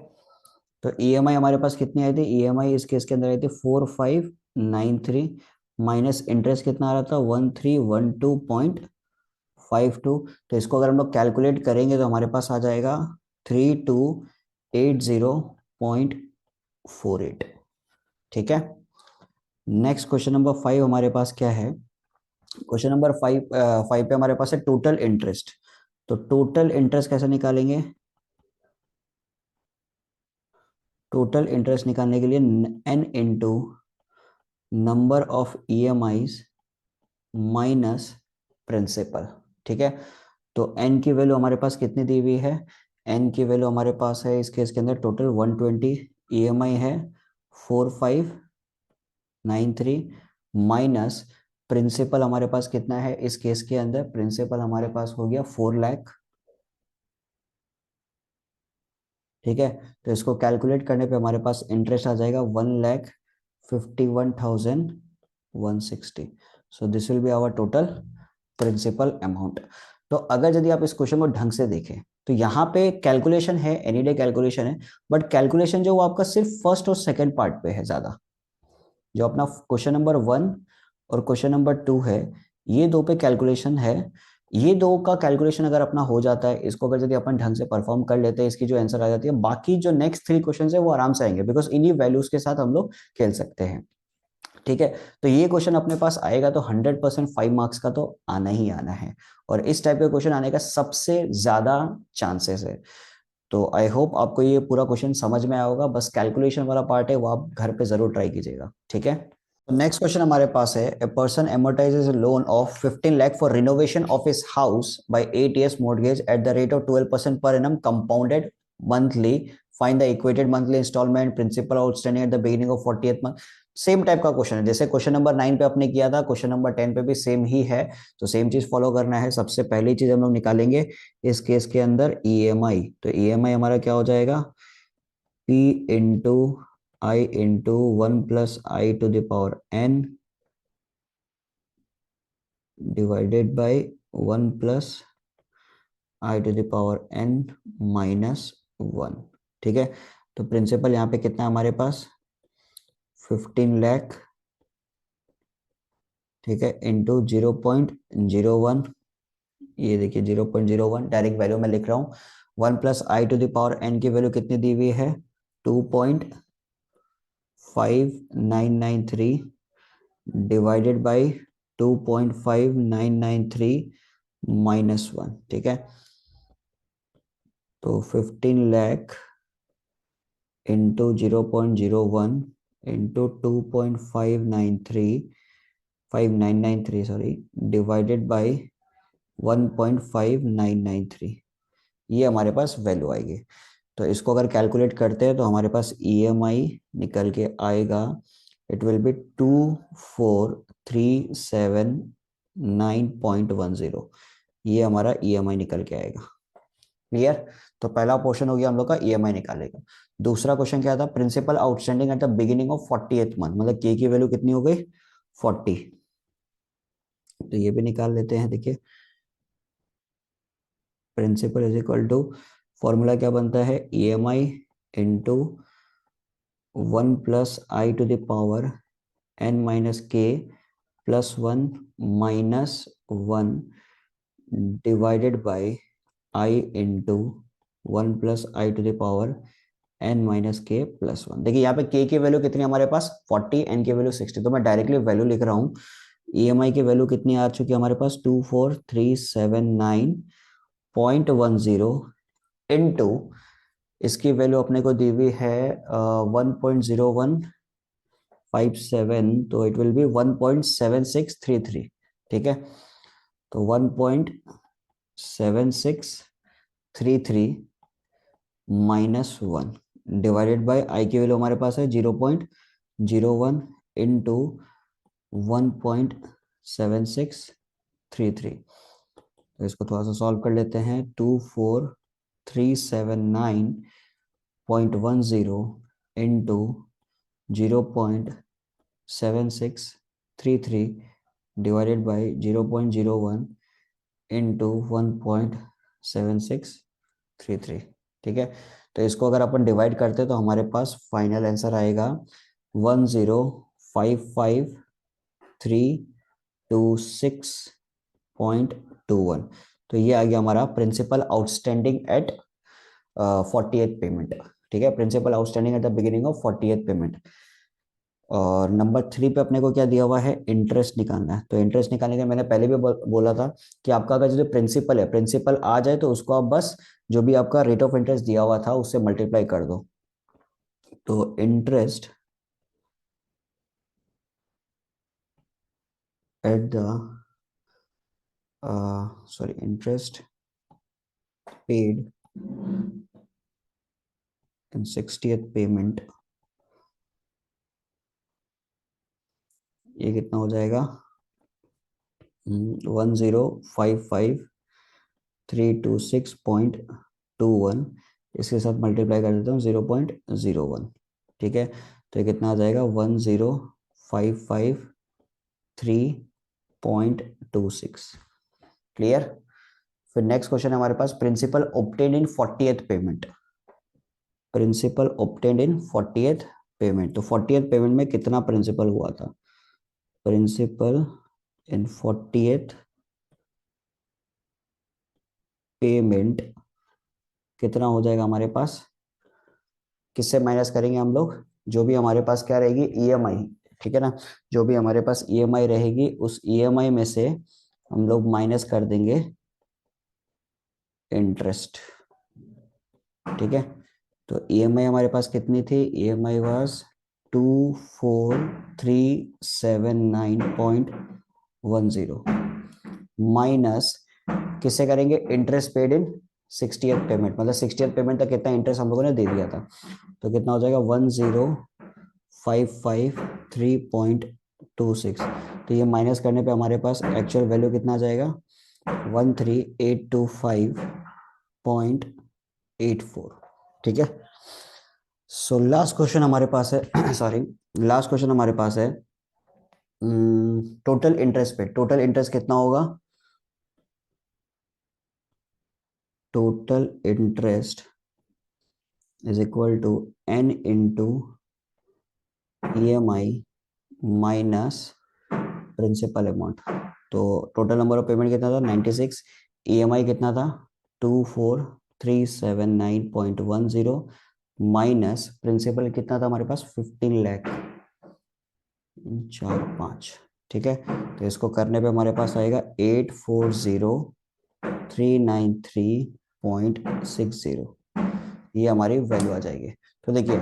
तो ईएमआई हमारे पास कितनी आई थी? ईएमआई इस केस के अंदर आई थी 4593, माइनस इंटरेस्ट कितना आ रहा था? 1312.52। तो इसको अगर हम लोग कैलकुलेट करेंगे तो हमारे पास आ जाएगा 3280.48, ठीक है। नेक्स्ट क्वेश्चन नंबर 5 हमारे पास क्या है? क्वेश्चन नंबर 5 पे हमारे पास है टोटल इंटरेस्ट। तो टोटल इंटरेस्ट कैसे निकालेंगे? टोटल इंटरेस्ट निकालने के लिए n into number of EMIs minus principal, ठीक है। तो n की वैल्यू हमारे पास कितनी दी हुई है? n की वैल्यू हमारे पास है इस केस के अंदर टोटल 120, ईएमआई है 4593, माइनस प्रिंसिपल हमारे पास कितना है इस केस के अंदर? प्रिंसिपल हमारे पास हो गया 4 लाख, ठीक है। तो इसको कैलकुलेट करने पे हमारे पास इंटरेस्ट आ जाएगा 1,51,160। So this will be our total principal amount. तो अगर यदि आप इस क्वेश्चन को ढंग से देखें तो यहाँ पे कैलकुलेशन है, एनी डे कैलकुलेशन है, बट कैलकुलेशन जो वो आपका सिर्फ फर्स्ट और सेकंड पार्ट पे है ज्यादा। जो अपना क्वेश्चन नंबर 1 और क्वेश्चन नंबर 2 है, ये दो पे कैलकुलेशन है। ये दो का कैलकुलेशन अगर अपना हो जाता है, इसको अगर यदि अपन ढंग से परफॉर्म कर लेते हैं, इसकी जो आंसर आ जाती है, बाकी जो नेक्स्ट 3 क्वेश्चन है वो आराम से आएंगे, बिकॉज इन्हीं वैल्यूज के साथ हम लोग खेल सकते हैं, ठीक है। तो ये क्वेश्चन अपने पास आएगा तो 100% 5 मार्क्स का तो आना ही आना है, और इस टाइप के क्वेश्चन आने का सबसे ज्यादा चांसेस है। तो आई होप आपको ये पूरा क्वेश्चन समझ में आया होगा। बस कैलकुलेशन वाला पार्ट है वो आप घर पे जरूर ट्राई कीजिएगा, ठीक है। नेक्स्ट क्वेश्चन हमारे पास है a person amortizes a loan of 15 lakh for renovation of his house by 8 years mortgage at the rate of 12% per annum compounded monthly. Find the equated monthly installment principal outstanding at the beginning of 40th month. Same type का क्वेश्चन है जैसे क्वेश्चन नंबर 9 पे अपने किया था, क्वेश्चन नंबर 10 पे भी सेम ही है। तो सेम चीज फॉलो करना है। सबसे पहली चीज हम लोग निकालेंगे इस केस के अंदर ईएमआई। तो ईएमआई हमारा क्या हो जाएगा? P into i into 1 + i⁴ divided by 1 + i⁴n - 1, ठीक है। तो प्रिंसिपल यहाँ पे कितना है हमारे पास? 15 लाख, ठीक है, इंटू 0.01। ये देखिए 0.01 डायरेक्ट वैल्यू में लिख रहा हूँ। 1 + i⁴n की वैल्यू कितनी दी हुई है? 2.5993 डिवाइडेड बाई 2.5993 -1, ठीक है। तो 15 lakh into 0.01 into 59993 sorry divided by 1.5993, ये हमारे पास वैल्यू आएगी। तो इसको अगर कैलकुलेट करते हैं तो हमारे पास ईएमआई निकल के आएगा, इट विल बी 24,379.10। ये हमारा ईएमआई निकल के आएगा। क्लियर? तो पहला पोर्शन हो गया हम लोग का ईएमआई निकालेगा। दूसरा क्वेश्चन क्या था? Principal outstanding at the beginning of 40th month, मतलब के की वैल्यू कितनी हो गई? 40। तो ये भी निकाल लेते हैं। देखिए principal is equal to, formula क्या बनता है? EMI into 1 + i⁴n - k+1 divided by i into 1 + i⁴n - k+1। देखिए यहाँ पे k की वैल्यू कितनी हमारे पास? 40, n की वैल्यू 60। तो मैं डायरेक्टली वैल्यू लिख रहा हूँ ईएमआई की वैल्यू कितनी आ चुकी है हमारे पास, 24379.10 इनटू, इसकी वैल्यू अपने को दी हुई है 1.0157, तो इट विल बी 1.7633। ठीक है, तो 1.7633 -1 डिवाइडेड बाय आई की वैल्यू हमारे पास है 0.01 इंटू 1.7633। तो इसको थोड़ा सा सॉल्व कर लेते हैं। 24379.10 इंटू 0.7633 डिवाइडेड बाई 0.01 इंटू 1.7633। ठीक है, तो इसको अगर अपन डिवाइड करते तो हमारे पास फाइनल आंसर आएगा 1055326.21। तो ये आ गया हमारा principal outstanding eight 40th payment. ठीक है, principal outstanding at the beginning of 40th payment. और नंबर 3 पे अपने को क्या दिया हुआ है, इंटरेस्ट निकालना है। तो इंटरेस्ट निकालने के मैंने पहले भी बोला था कि आपका अगर जो प्रिंसिपल है, प्रिंसिपल आ जाए तो उसको आप बस जो भी आपका रेट ऑफ इंटरेस्ट दिया हुआ था उससे मल्टीप्लाई कर दो। तो interest eight the interest paid in 60th payment, ये कितना हो जाएगा, 1055326.21। इसके साथ मल्टीप्लाई कर देता हूँ 0.01। ठीक है, तो ये कितना आ जाएगा, 10553.26। क्लियर। फिर नेक्स्ट क्वेश्चन है हमारे पास, principal obtained in 40th payment. Principal obtained in 40th payment, तो 40th पेमेंट में कितना प्रिंसिपल हुआ था। प्रिंसिपल इन 40th पेमेंट कितना हो जाएगा हमारे पास, किससे माइनस करेंगे हम लोग, जो भी हमारे पास क्या रहेगी, ईएमआई। ठीक है ना, जो भी हमारे पास ईएमआई रहेगी उस ईएमआई में से हम लोग माइनस कर देंगे इंटरेस्ट। ठीक है, तो ईएमआई हमारे पास कितनी थी, ईएमआई वाज 24379.10 माइनस किससे करेंगे, इंटरेस्ट पेड इन 60th पेमेंट, मतलब 60th पेमेंट तक कितना इंटरेस्ट हम लोगों ने दे दिया था। तो कितना हो जाएगा, 10553.26। तो ये माइनस करने पे हमारे पास एक्चुअल वैल्यू कितना आ जाएगा, 13825.84। ठीक है, सो लास्ट क्वेश्चन हमारे पास है सॉरी, लास्ट क्वेश्चन हमारे पास है टोटल इंटरेस्ट पे। टोटल इंटरेस्ट कितना होगा, total interest is equal to n into EMI minus principal amount. तो टोटल नंबर ऑफ पेमेंट कितना था, 96। EMI कितना था, 24379.10 माइनस प्रिंसिपल कितना था हमारे पास, 15,45,000। ठीक है, तो इसको करने पे हमारे पास आएगा 840,393.60। ये हमारी वैल्यू आ जाएगी। तो देखिए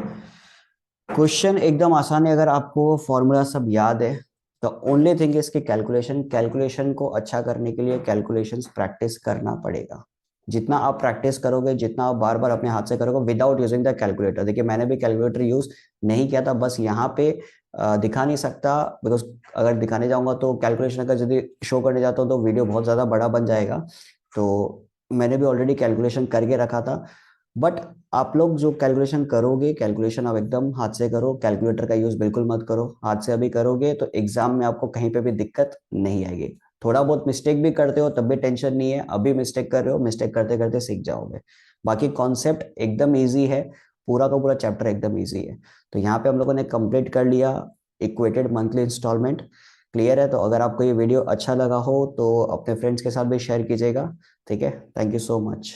क्वेश्चन एकदम आसान है, अगर आपको फॉर्मूला सब याद है तो ओनली थिंग इसकी कैलकुलेशन। कैलकुलेशन को अच्छा करने के लिए कैलकुलेशंस प्रैक्टिस करना पड़ेगा। जितना आप प्रैक्टिस करोगे, जितना आप बार बार अपने हाथ से करोगे विदाउट यूजिंग द कैलकुलेटर। देखिए मैंने भी कैलकुलेटर यूज नहीं किया था, बस यहाँ पे दिखा नहीं सकता बिकॉज अगर दिखाने जाऊंगा तो कैलकुलेशन अगर यदि शो करने जाता हूँ तो वीडियो बहुत ज़्यादा बड़ा बन जाएगा। तो मैंने भी ऑलरेडी कैलकुलेशन करके रखा था, बट आप लोग जो कैलकुलेशन करोगे, कैलकुलेशन आप एकदम हाथ से करो, कैलकुलेटर का यूज बिल्कुल मत करो। हाथ से अभी करोगे तो एग्जाम में आपको कहीं पे भी दिक्कत नहीं आएगी। थोड़ा बहुत मिस्टेक भी करते हो तब भी टेंशन नहीं है, अभी मिस्टेक कर रहे हो, मिस्टेक करते करते सीख जाओगे। बाकी कॉन्सेप्ट एकदम ईजी है, पूरा का पूरा चैप्टर एकदम ईजी है। तो यहाँ पे हम लोगों ने कंप्लीट कर लिया इक्वेटेड मंथली इंस्टॉलमेंट। क्लियर है, तो अगर आपको ये वीडियो अच्छा लगा हो तो अपने फ्रेंड्स के साथ भी शेयर कीजिएगा। ठीक है, थैंक यू सो मच।